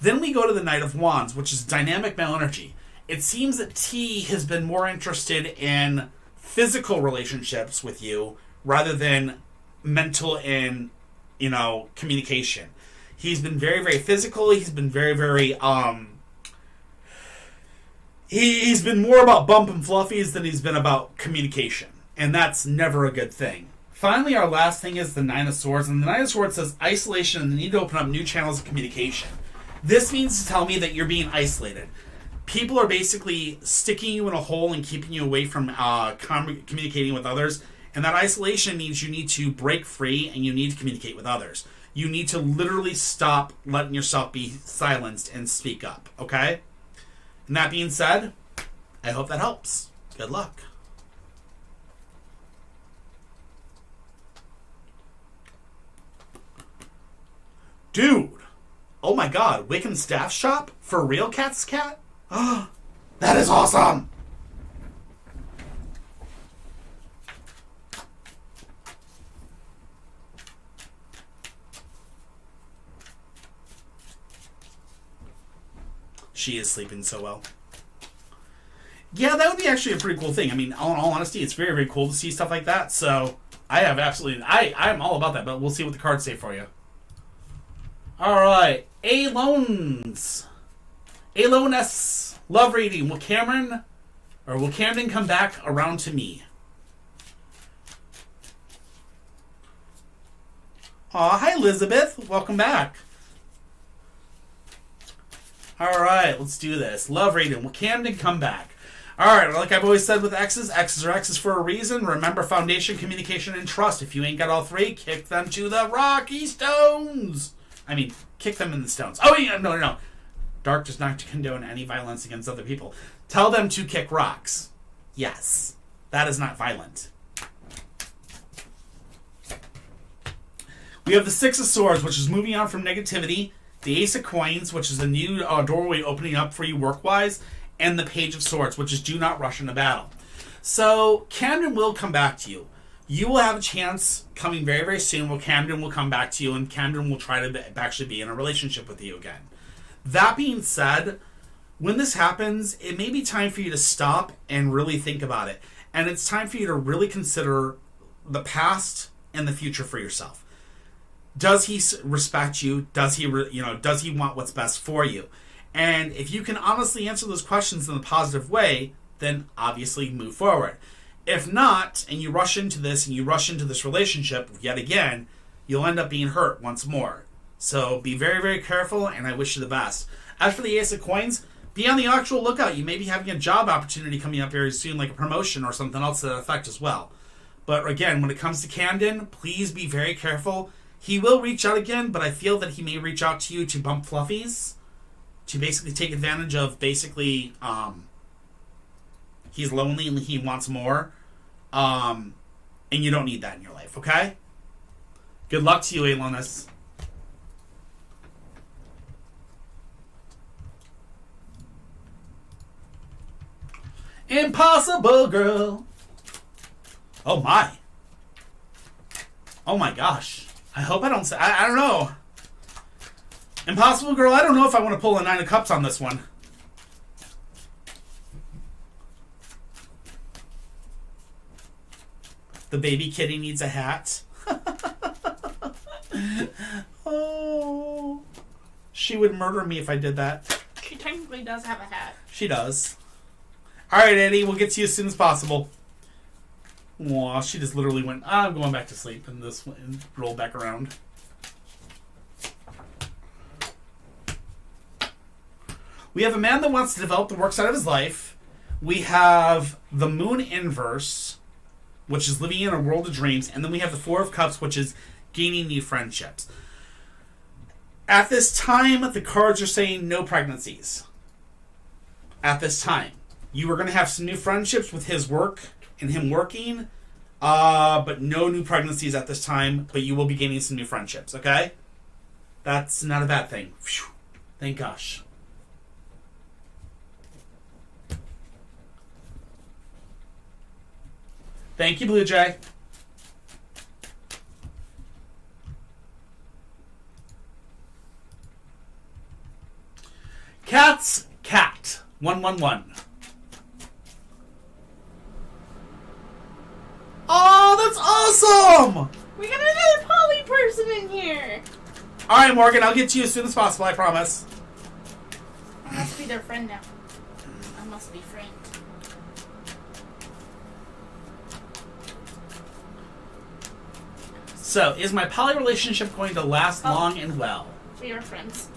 Then we go to the Knight of Wands, which is dynamic male energy. It seems that T has been more interested in physical relationships with you rather than mental and, communication. He's been very, very physical. He's been very, very, he's been more about bump and fluffies than he's been about communication. And that's never a good thing. Finally, our last thing is the 9 of Swords. And the 9 of Swords says isolation and the need to open up new channels of communication. This means to tell me that you're being isolated. People are basically sticking you in a hole and keeping you away from communicating with others. And that isolation means you need to break free and you need to communicate with others. You need to literally stop letting yourself be silenced and speak up, okay? And that being said, I hope that helps. Good luck. Dude! Oh my god, Wiccan Staff Shop? For real, Cat's Cat? Oh, that is awesome! She is sleeping so well. Yeah, that would be actually a pretty cool thing. I mean, in all honesty, it's very, very cool to see stuff like that. So I have absolutely... I'm all about that, but we'll see what the cards say for you. All right. A-Loans. A-Loan-S. Love reading. Will Camden come back around to me? Aw, hi Elizabeth. Welcome back. Alright, let's do this. Love reading. Will Camden come back? Alright, like I've always said with X's are X's for a reason. Remember, foundation, communication, and trust. If you ain't got all three, kick them to the rocky stones. I mean, kick them in the stones. Oh, yeah, no. Dark does not condone any violence against other people. Tell them to kick rocks. Yes, that is not violent. We have the Six of Swords, which is moving on from negativity. The Ace of Coins, which is a new doorway opening up for you work-wise. And the Page of Swords, which is do not rush into battle. So, Camden will come back to you. You will have a chance coming very, very soon where Camden will come back to you and Camden will try to actually be in a relationship with you again. That being said, when this happens, it may be time for you to stop and really think about it. And it's time for you to really consider the past and the future for yourself. Does he respect you? Does he want what's best for you? And if you can honestly answer those questions in a positive way, then obviously move forward. If not, and you rush into this relationship yet again, you'll end up being hurt once more. So be very, very careful, and I wish you the best. As for the Ace of Coins, be on the actual lookout. You may be having a job opportunity coming up very soon, like a promotion or something else to that effect as well. But again, when it comes to Camden, please be very careful. He will reach out again, but I feel that he may reach out to you to bump fluffies, to basically take advantage of he's lonely and he wants more. And you don't need that in your life, okay? Good luck to you, Alonis. Impossible girl. Oh my. Oh my gosh. I hope I don't say... I don't know. Impossible girl, I don't know if I want to pull a Nine of Cups on this one. The baby kitty needs a hat. Oh. She would murder me if I did that. She technically does have a hat. She does. Alright, Eddie, we'll get to you as soon as possible. Aw, she just literally went, I'm going back to sleep, and rolled back around. We have a man that wants to develop the work side of his life. We have the Moon Inverse, which is living in a world of dreams. And then we have the Four of Cups, which is gaining new friendships. At this time, the cards are saying no pregnancies. At this time. You are going to have some new friendships with his work and him working, but no new pregnancies at this time, but you will be gaining some new friendships, okay? That's not a bad thing. Whew. Thank gosh. Thank you, Blue Jay. Cat's Cat 111. Oh, that's awesome! We got another poly person in here. All right, Morgan, I'll get to you as soon as possible. I promise. I must be their friend now. I must be friend. So, is my poly relationship going to last long and well? We are friends.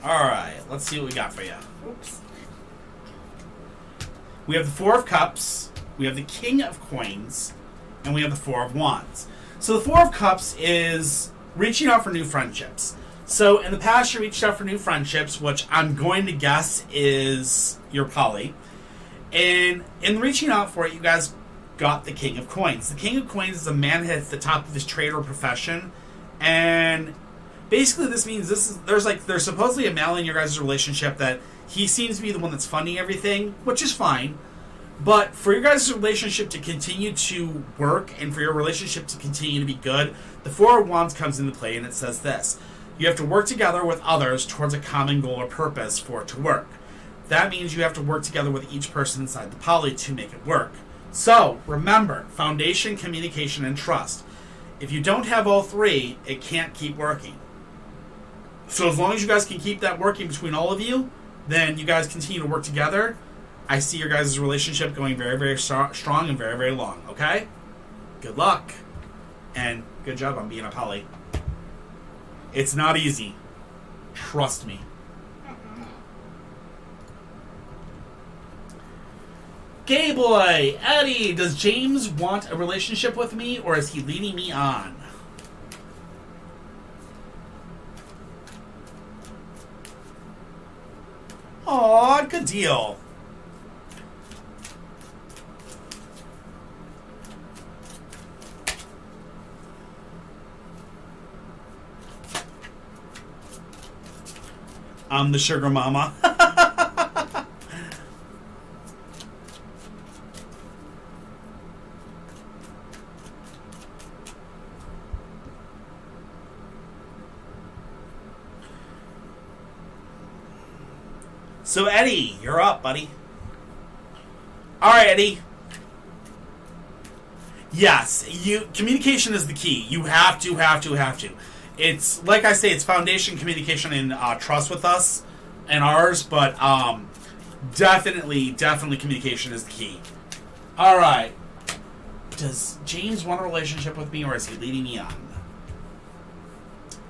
All right, let's see what we got for you. Oops. We have the Four of Cups, we have the King of Coins, and we have the Four of Wands. So the Four of Cups is reaching out for new friendships. So in the past, you reached out for new friendships, which I'm going to guess is your poly. And in reaching out for it, you guys got the King of Coins. The King of Coins is a man at the top of his trade or profession, and basically this means there's supposedly a male in your guys' relationship that he seems to be the one that's funding everything, which is fine. But for your guys' relationship to continue to work and for your relationship to continue to be good, the Four of Wands comes into play and it says this. You have to work together with others towards a common goal or purpose for it to work. That means you have to work together with each person inside the poly to make it work. So, remember, foundation, communication, and trust. If you don't have all three, it can't keep working. So as long as you guys can keep that working between all of you, then you guys continue to work together. I see your guys' relationship going very, very strong and very, very long, okay? Good luck. And good job on being a poly. It's not easy. Trust me. Gay boy, Eddie, does James want a relationship with me, or is he leading me on? Aw, good deal. I'm the sugar mama. So, Eddie, you're up, buddy. All right, Eddie. Yes, communication is the key. You have to. It's, like I say, it's foundation, communication, and trust with us and ours, but definitely communication is the key. All right. Does James want a relationship with me, or is he leading me on?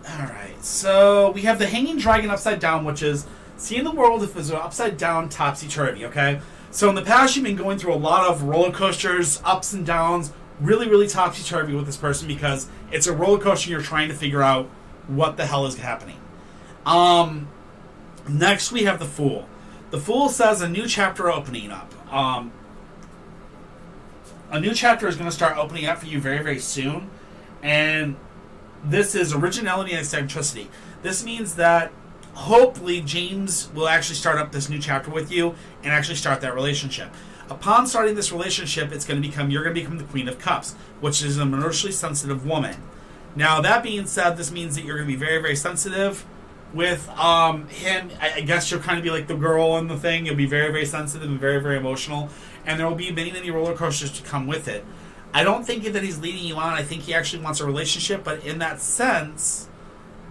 All right. So, we have the hanging dragon upside down, which is seeing the world if it's upside down, topsy-turvy, okay? So in the past, you've been going through a lot of roller coasters, ups and downs, really topsy-turvy with this person because it's a roller coaster and you're trying to figure out what the hell is happening. Next, we have the Fool. The Fool says a new chapter opening up. A new chapter is going to start opening up for you very, very soon. And this is originality and eccentricity. This means that hopefully James will actually start up this new chapter with you and actually start that relationship. Upon starting this relationship, you're going to become the Queen of Cups, which is an emotionally sensitive woman. Now, that being said, this means that you're going to be very, very sensitive with him. I guess you'll kind of be like the girl in the thing. You'll be very, very sensitive and very, very emotional, and there will be many roller coasters to come with it. I don't think that he's leading you on. I think he actually wants a relationship, but in that sense,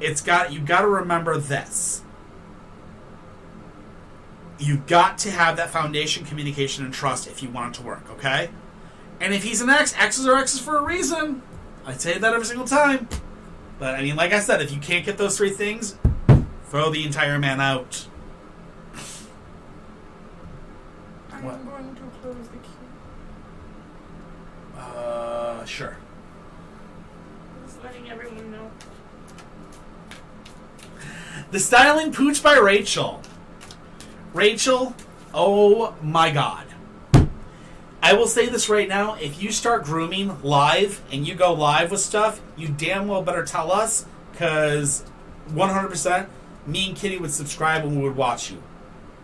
you've got to remember this. You've got to have that foundation, communication, and trust if you want it to work, okay? And if he's an X, X's are X's for a reason. I say that every single time. But, I mean, like I said, if you can't get those three things, throw the entire man out. I'm going to close the queue. Sure. Just letting everyone know. The Styling Pooch by Rachel. Rachel, oh my god. I will say this right now, if you start grooming live and you go live with stuff, you damn well better tell us, because 100% me and Kitty would subscribe and we would watch you.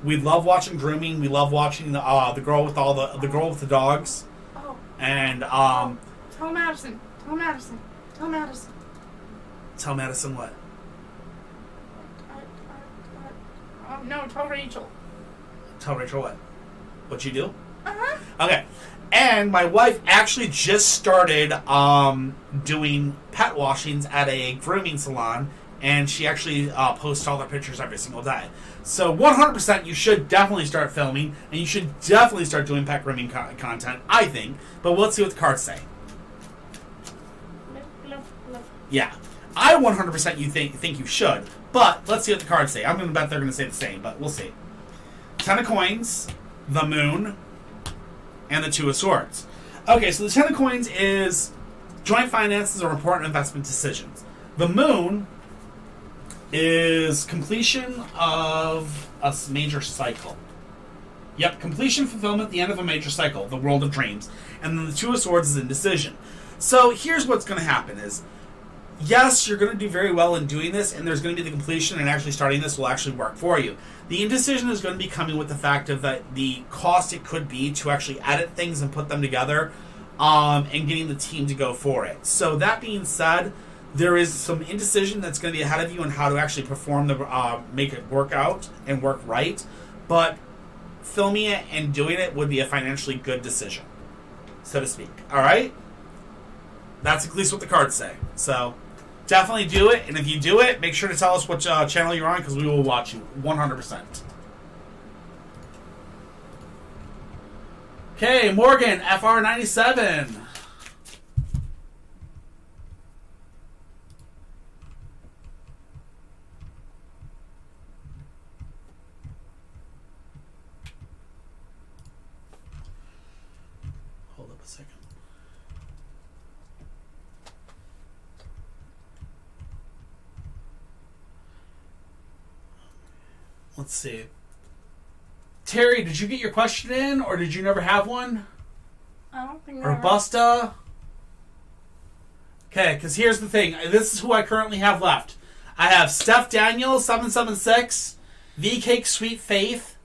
We love watching grooming. We love watching the girl with the girl with the dogs. Oh. And Tell Madison. Tell Madison. Tell Madison. Tell Madison what? No, tell Rachel. Tell Rachel what? What you do? Uh-huh. Okay. And my wife actually just started doing pet washings at a grooming salon, and she actually posts all their pictures every single day. So 100% you should definitely start filming, and you should definitely start doing pet grooming content, I think. But let's see what the cards say. Yeah. I 100% think you should, but let's see what the cards say. I'm going to bet they're going to say the same, but we'll see. 10 of Coins, the Moon, and the Two of Swords. Okay, so the 10 of Coins is joint finances or important investment decisions. The Moon is completion of a major cycle. Yep, completion, fulfillment, the end of a major cycle, the world of dreams. And then the Two of Swords is indecision. So here's what's going to happen is, yes, you're going to do very well in doing this, and there's going to be the completion, and actually starting this will actually work for you. The indecision is going to be coming with the fact of that the cost it could be to actually edit things and put them together, and getting the team to go for it. So that being said, there is some indecision that's going to be ahead of you on how to actually perform make it work out and work right. But filming it and doing it would be a financially good decision, so to speak. All right? That's at least what the cards say. So definitely do it. And if you do it, make sure to tell us what channel you're on, because we will watch you 100%. Okay, Morgan, FR97. Hold up a second. Let's see. Terry, did you get your question in, or did you never have one? I don't think Or Busta? Okay, because here's the thing. This is who I currently have left. I have Steph Daniels, 776, V Cake Sweet Faith,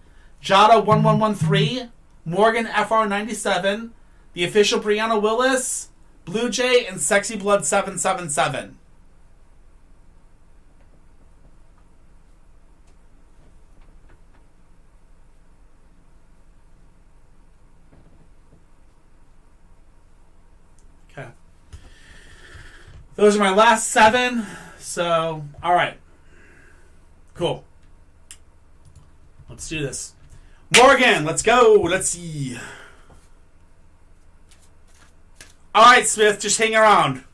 Jada 1113, Morgan FR97, the official Brianna Willis, Blue Jay, and Sexy Blood 777. Okay. Those are my last 7. So, alright. Cool. Let's do this. Morgan, let's go. Let's see. Alright, Smith, just hang around.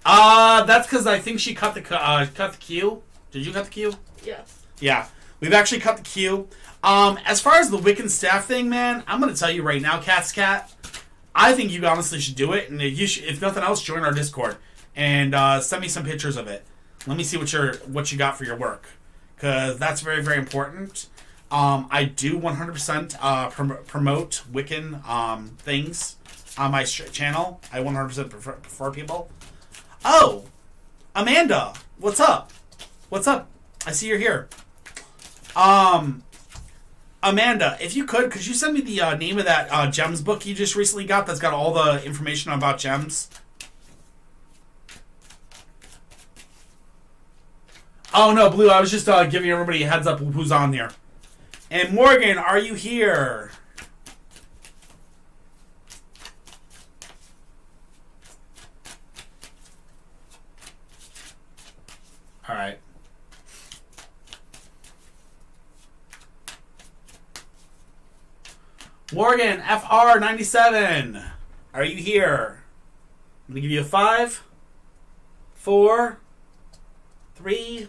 That's because I think she cut the queue. Did you cut the queue? Yes. Yeah. We've actually cut the queue. As far as the Wiccan staff thing, man, I'm going to tell you right now, Cat's Cat, I think you honestly should do it. And if nothing else, join our Discord. And send me some pictures of it. Let me see what you got for your work. Because that's very, very important. I do 100% promote Wiccan things on my channel. I 100% prefer people. Oh! Amanda! What's up? What's up? I see you're here. Amanda, if you could you send me the name of that gems book you just recently got that's got all the information about gems? Oh, no, Blue, I was just giving everybody a heads up who's on here. And Morgan, are you here? All right. Morgan, FR97. Are you here? I'm going to give you a 5, 4, 3,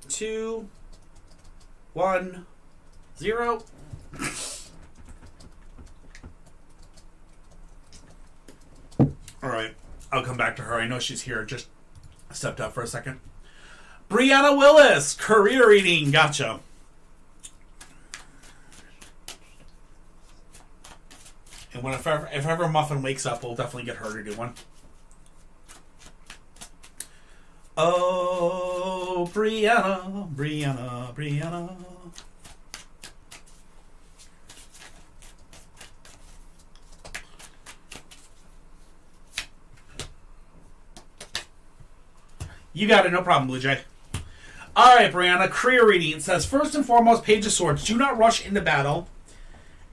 2, 1, 0. Alright. I'll come back to her. I know she's here. Just stepped out for a second. Brianna Willis. Career reading. Gotcha. And if ever Muffin wakes up, we'll definitely get her to do one. Oh, Brianna, Brianna, Brianna. You got it, no problem, Blue Jay. Alright, Brianna, career reading. It says, first and foremost, Page of Swords. Do not rush into battle.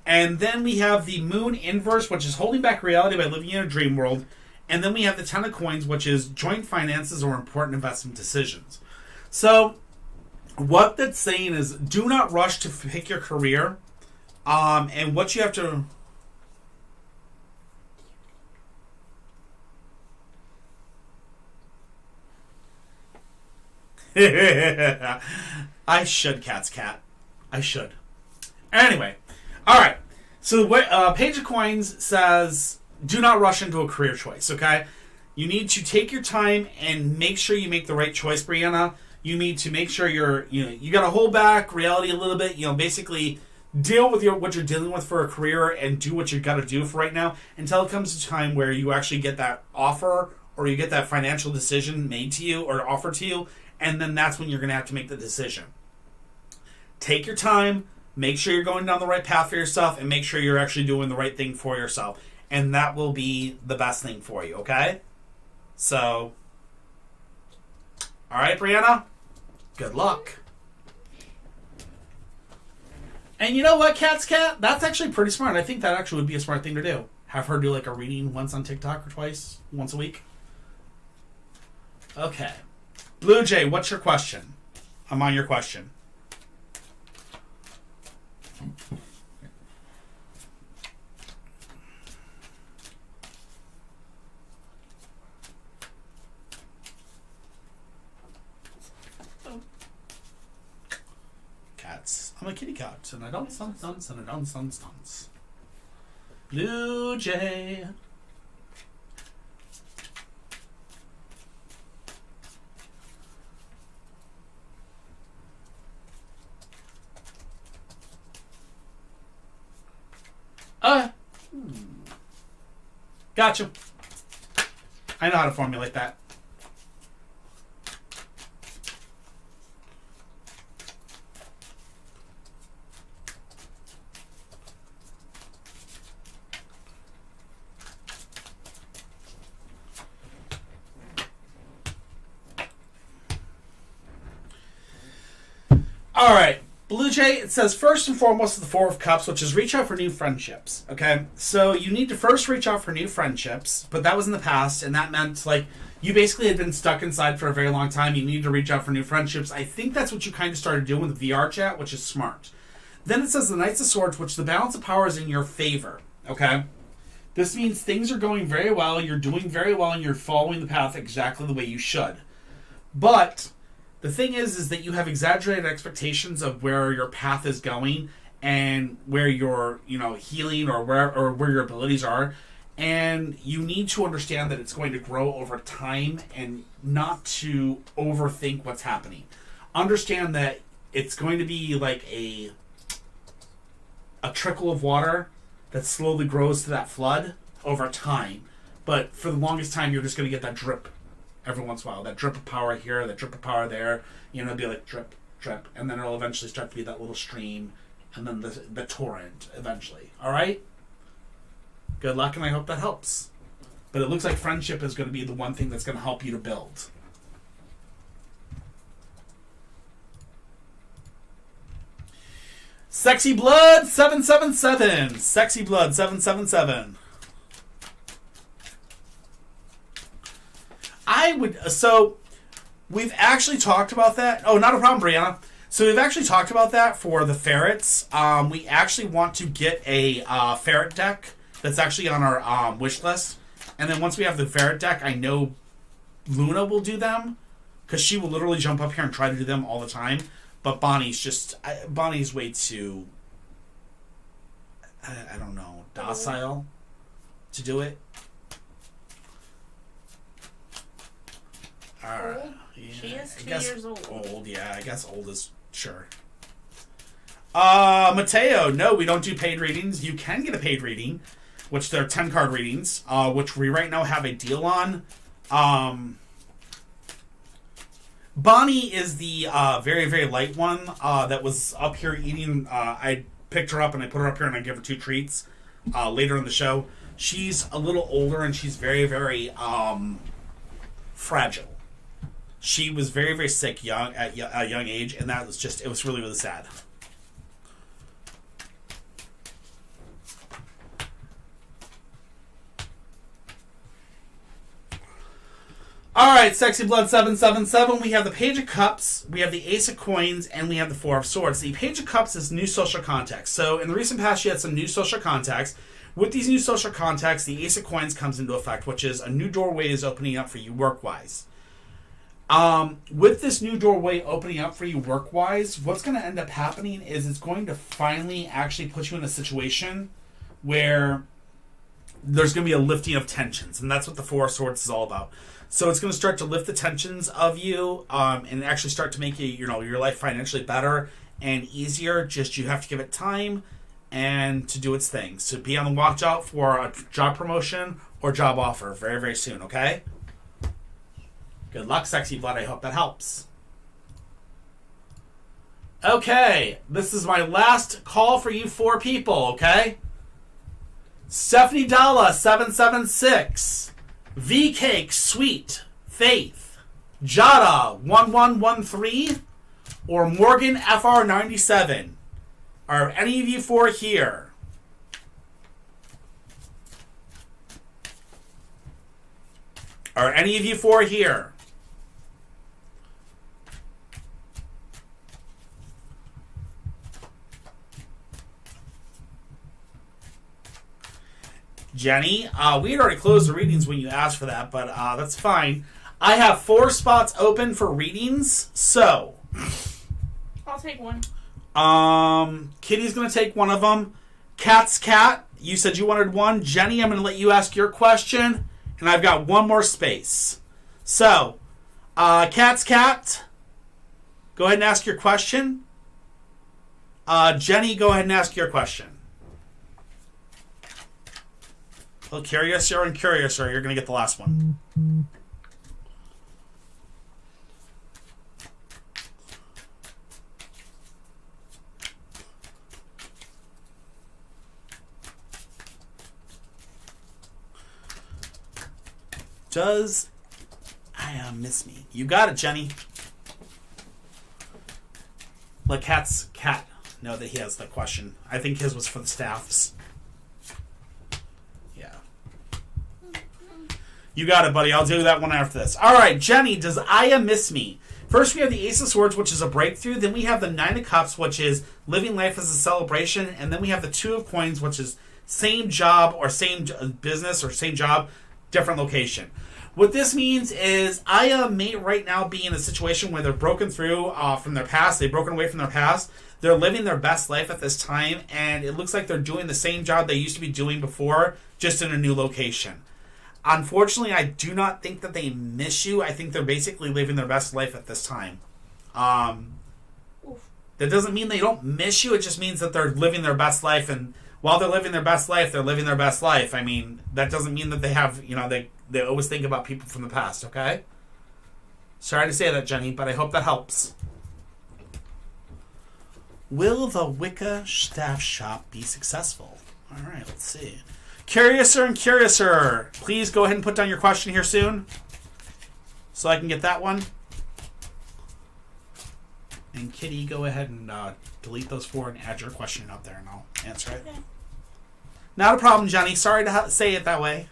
And then we have the Moon Inverse, which is holding back reality by living in a dream world. And then we have the Ten of Coins, which is joint finances or important investment decisions. So, what that's saying is, do not rush to pick your career. And what you have to... I should, Cat's Cat. I should. Anyway. Alright. So, Page of Coins says, do not rush into a career choice, okay? You need to take your time and make sure you make the right choice, Brianna. You need to make sure you got to hold back reality a little bit. Basically deal with what you're dealing with for a career and do what you got to do for right now until it comes a time where you actually get that offer or you get that financial decision made to you or offered to you, and then that's when you're going to have to make the decision. Take your time, make sure you're going down the right path for yourself, and make sure you're actually doing the right thing for yourself. and that will be the best thing for you, okay? So, all right, Brianna? Good luck. And you know what, Cat's Cat? That's actually pretty smart. I think that actually would be a smart thing to do. Have her do like a reading once on TikTok or once a week. Okay. Blue Jay, what's your question? I'm on your question. Cats. I'm a kitty cat, and I don't stunts, and I don't stunts. Blue Jay. Gotcha. I know how to formulate that. All right. Blue Jay, it says first and foremost the Four of Cups, which is reach out for new friendships. Okay, so you need to first reach out for new friendships, but that was in the past, and that meant like you basically had been stuck inside for a very long time. You need to reach out for new friendships. I think that's what you kind of started doing with VR chat, which is smart. Then it says the Knights of Swords, which the balance of power is in your favor. Okay, this means things are going very well. You're doing very well, and you're following the path exactly the way you should. But the thing is that you have exaggerated expectations of where your path is going and where your, healing or where your abilities are, and you need to understand that it's going to grow over time and not to overthink what's happening. Understand that it's going to be like a trickle of water that slowly grows to that flood over time, but for the longest time you're just going to get that drip. Every once in a while, that drip of power here, that drip of power there, it'll be like drip, drip, and then it'll eventually start to be that little stream, and then the torrent eventually. All right? Good luck, and I hope that helps. But it looks like friendship is going to be the one thing that's going to help you to build. Sexy Blood 777. Sexy Blood 777. So we've actually talked about that. Oh, not a problem, Brianna. So we've actually talked about that for the ferrets. We actually want to get a ferret deck that's actually on our wish list. And then once we have the ferret deck, I know Luna will do them because she will literally jump up here and try to do them all the time. But Bonnie's way too, I don't know, docile to do it. Yeah, she is 2 years old. Old, yeah. I guess old is sure. Mateo, no, we don't do paid readings. You can get a paid reading, which they're 10-card readings, which we right now have a deal on. Bonnie is the very, very light one that was up here eating. I picked her up and I put her up here and I give her 2 treats later in the show. She's a little older and she's very, very fragile. She was very, very sick at a young age, and that was it was really, really sad. All right, Sexy Blood 777. We have the Page of Cups, we have the Ace of Coins, and we have the Four of Swords. The Page of Cups is new social contacts. So in the recent past, you had some new social contacts. With these new social contacts, the Ace of Coins comes into effect, which is a new doorway is opening up for you work-wise. With this new doorway opening up for you work-wise, what's going to end up happening is it's going to finally actually put you in a situation where there's going to be a lifting of tensions, and that's what the Four of Swords is all about. So it's going to start to lift the tensions of you, and actually start to make your life financially better and easier. Just you have to give it time and to do its thing. So be on the watch out for a job promotion or job offer very, very soon, okay? Good luck, Sexy Blood. I hope that helps. Okay, this is my last call for you 4 people, okay? Stephanie Dalla 776. V Cake Sweet Faith. Jada 1113 or Morgan FR97. Are any of you four here? Are any of you four here? Jenny, we had already closed the readings when you asked for that, but that's fine. I have 4 spots open for readings, so I'll take one. Kitty's going to take one of them. Cat's Cat, you said you wanted one. Jenny, I'm going to let you ask your question, and I've got one more space. So, Cat's Cat, go ahead and ask your question. Jenny, go ahead and ask your question. Well, Curiouser and Curiouser, you're going to get the last one. Does I miss me? You got it, Jenny. Let Cat's Cat know that he has the question. I think his was for the staffs. Yeah. You got it, buddy. I'll do that one after this. All right, Jenny, does Aya miss me? First, we have the Ace of Swords, which is a breakthrough. Then we have the Nine of Cups, which is living life as a celebration. And then we have the Two of Coins, which is same job or same business or same job, different location. What this means is Aya may right now be in a situation where they're broken through from their past. They've broken away from their past. They're living their best life at this time, and it looks like they're doing the same job they used to be doing before, just in a new location. Unfortunately, I do not think that they miss you. I think they're basically living their best life at this time. That doesn't mean they don't miss you. It just means that they're living their best life, and while they're living their best life, they're living their best life. I mean, that doesn't mean that they have, they always think about people from the past, okay? Sorry to say that, Jenny, but I hope that helps. Will the Wicca staff shop be successful? All right, let's see. Curiouser and Curiouser, please go ahead and put down your question here soon so I can get that one. And Kitty, go ahead and delete those 4 and add your question up there, and I'll answer it. Okay. Not a problem, Jenny. Sorry to say it that way.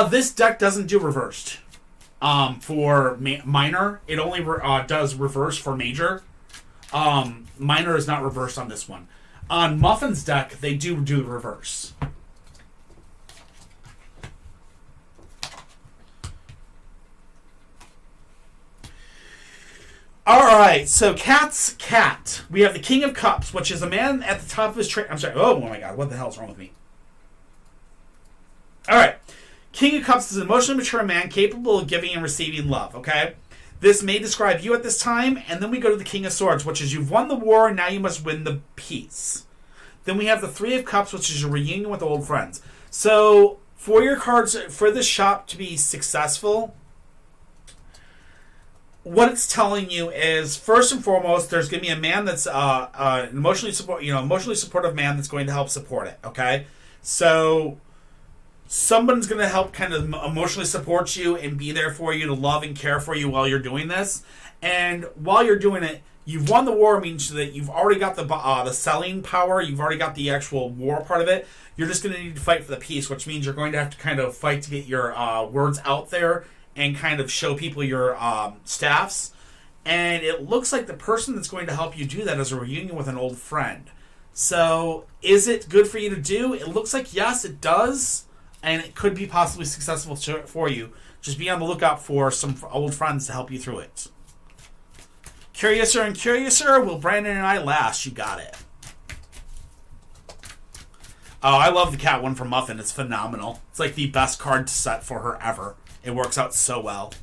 This deck doesn't do reversed. For minor, it only does reverse for major. Minor is not reversed on this one. On Muffin's deck, they do the reverse. Alright, so Cat's Cat. We have the King of Cups, which is a man at the top of his tree. I'm sorry. Oh my god, what the hell's wrong with me? Alright. King of Cups is an emotionally mature man capable of giving and receiving love, okay? This may describe you at this time, and then we go to the King of Swords, which is you've won the war, now you must win the peace. Then we have the Three of Cups, which is a reunion with old friends. So, for your cards, for this shop to be successful, what it's telling you is, first and foremost, there's going to be a man that's an emotionally supportive man that's going to help support it, okay? So someone's going to help kind of emotionally support you and be there for you to love and care for you while you're doing this. And while you're doing it, you've won the war, means that you've already got the selling power. You've already got the actual war part of it. You're just going to need to fight for the peace, which means you're going to have to kind of fight to get your words out there and kind of show people your staffs. And it looks like the person that's going to help you do that is a reunion with an old friend. So is it good for you to do? It looks like yes, it does. And it could be possibly successful for you. Just be on the lookout for some old friends to help you through it. Curiouser and Curiouser, will Brandon and I last? You got it. Oh, I love the cat one from Muffin. It's phenomenal. It's like the best card to set for her ever. It works out so well.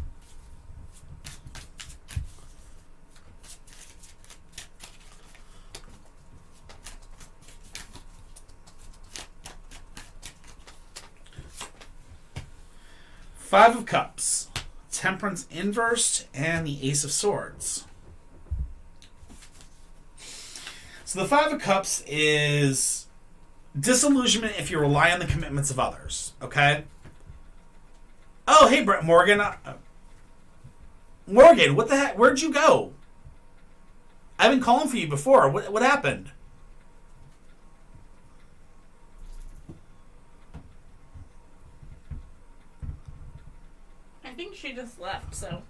Five of Cups, Temperance inversed, and the Ace of Swords. So the Five of Cups is disillusionment if you rely on the commitments of others. Okay? Oh, hey, Brett Morgan. Morgan, what the heck? Where'd you go? I've been calling for you before. What happened? I think she just left, so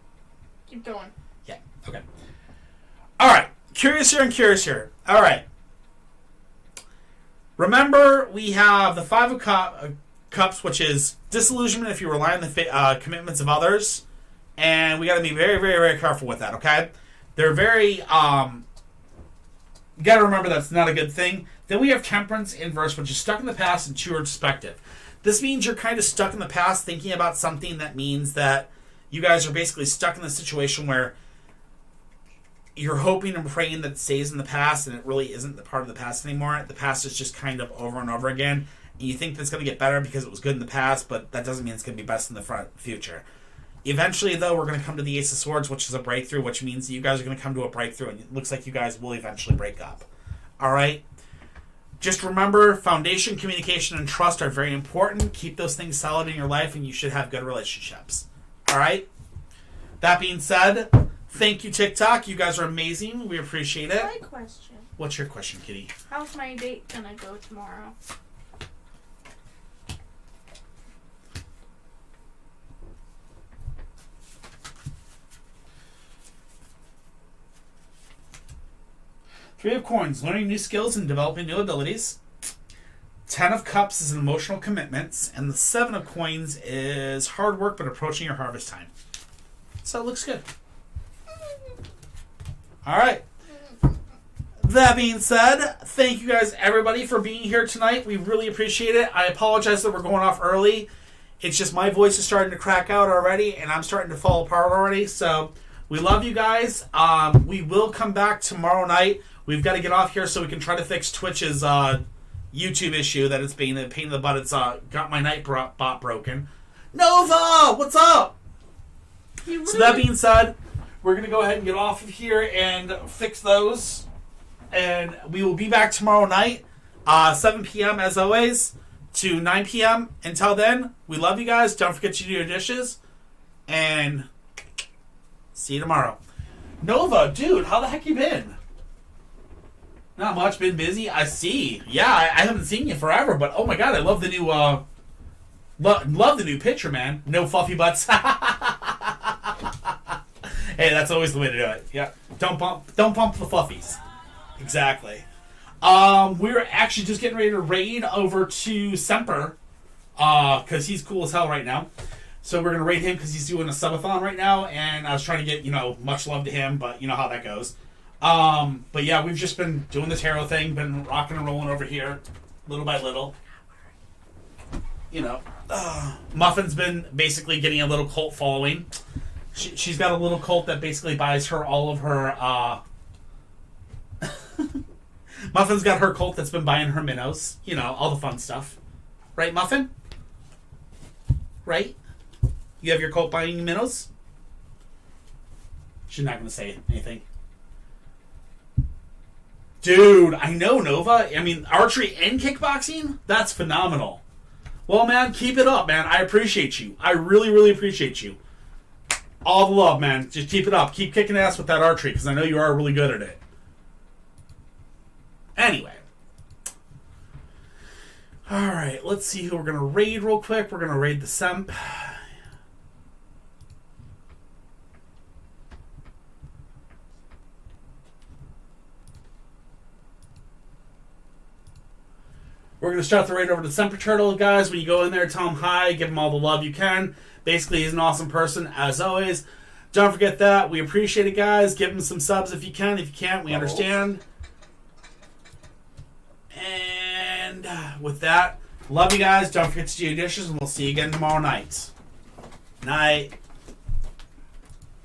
keep going. Yeah, okay. All right. Curious here and curious here. All right. Remember, we have the Five of Cups, which is disillusionment if you rely on the commitments of others. And we got to be very, very, very careful with that, okay? They're very, you got to remember that's not a good thing. Then we have Temperance inverse, which is stuck in the past and too perspective. This means you're kind of stuck in the past thinking about something that means that you guys are basically stuck in the situation where you're hoping and praying that it stays in the past and it really isn't the part of the past anymore. The past is just kind of over and over again. And you think that it's going to get better because it was good in the past, but that doesn't mean it's going to be best in the future. Eventually, though, we're going to come to the Ace of Swords, which is a breakthrough, which means that you guys are going to come to a breakthrough, and it looks like you guys will eventually break up. All right? Just remember, foundation, communication, and trust are very important. Keep those things solid in your life, and you should have good relationships. All right? That being said, thank you, TikTok. You guys are amazing. We appreciate it. My question. What's your question, Kitty? How's my date gonna go tomorrow? Three of Coins, learning new skills and developing new abilities. 10 of Cups is emotional commitments. And the 7 of Coins is hard work but approaching your harvest time. So it looks good. All right. That being said, thank you guys, everybody, for being here tonight. We really appreciate it. I apologize that we're going off early. It's just my voice is starting to crack out already, and I'm starting to fall apart already. So we love you guys. We will come back tomorrow night. We've got to get off here so we can try to fix Twitch's YouTube issue that it's being a pain in the butt. It's got my night bot broken. Nova, what's up? So that being said, we're going to go ahead and get off of here and fix those. And we will be back tomorrow night, 7 p.m. as always, to 9 p.m. Until then, we love you guys. Don't forget to do your dishes. And see you tomorrow. Nova, dude, how the heck you been? Not much. Been busy. I see. Yeah, I haven't seen you forever, but oh my god, I love the new love the new picture, man. No fluffy butts. Hey, that's always the way to do it. Yeah. Don't bump the fluffies. Exactly. We're actually just getting ready to raid over to Semper, because he's cool as hell right now. So we're gonna raid him because he's doing a subathon right now, and I was trying to get much love to him, but you know how that goes. But yeah, we've just been doing the tarot thing, been rocking and rolling over here, little by little. Muffin's been basically getting a little cult following. She's got a little cult that basically buys her all of her, Muffin's got her cult that's been buying her minnows. All the fun stuff. Right, Muffin? Right? You have your cult buying minnows? She's not going to say anything. Dude, I know, Nova. I mean, archery and kickboxing? That's phenomenal. Well, man, keep it up, man. I appreciate you. I really, really appreciate you. All the love, man. Just keep it up. Keep kicking ass with that archery, because I know you are really good at it. Anyway. Alright, let's see who we're going to raid real quick. We're going to raid the Semp. We're going to start the raid over to Semper Turtle, guys. When you go in there, tell him hi. Give him all the love you can. Basically, he's an awesome person, as always. Don't forget that. We appreciate it, guys. Give him some subs if you can. If you can't, we understand. And with that, love you guys. Don't forget to do your dishes, and we'll see you again tomorrow night. Night.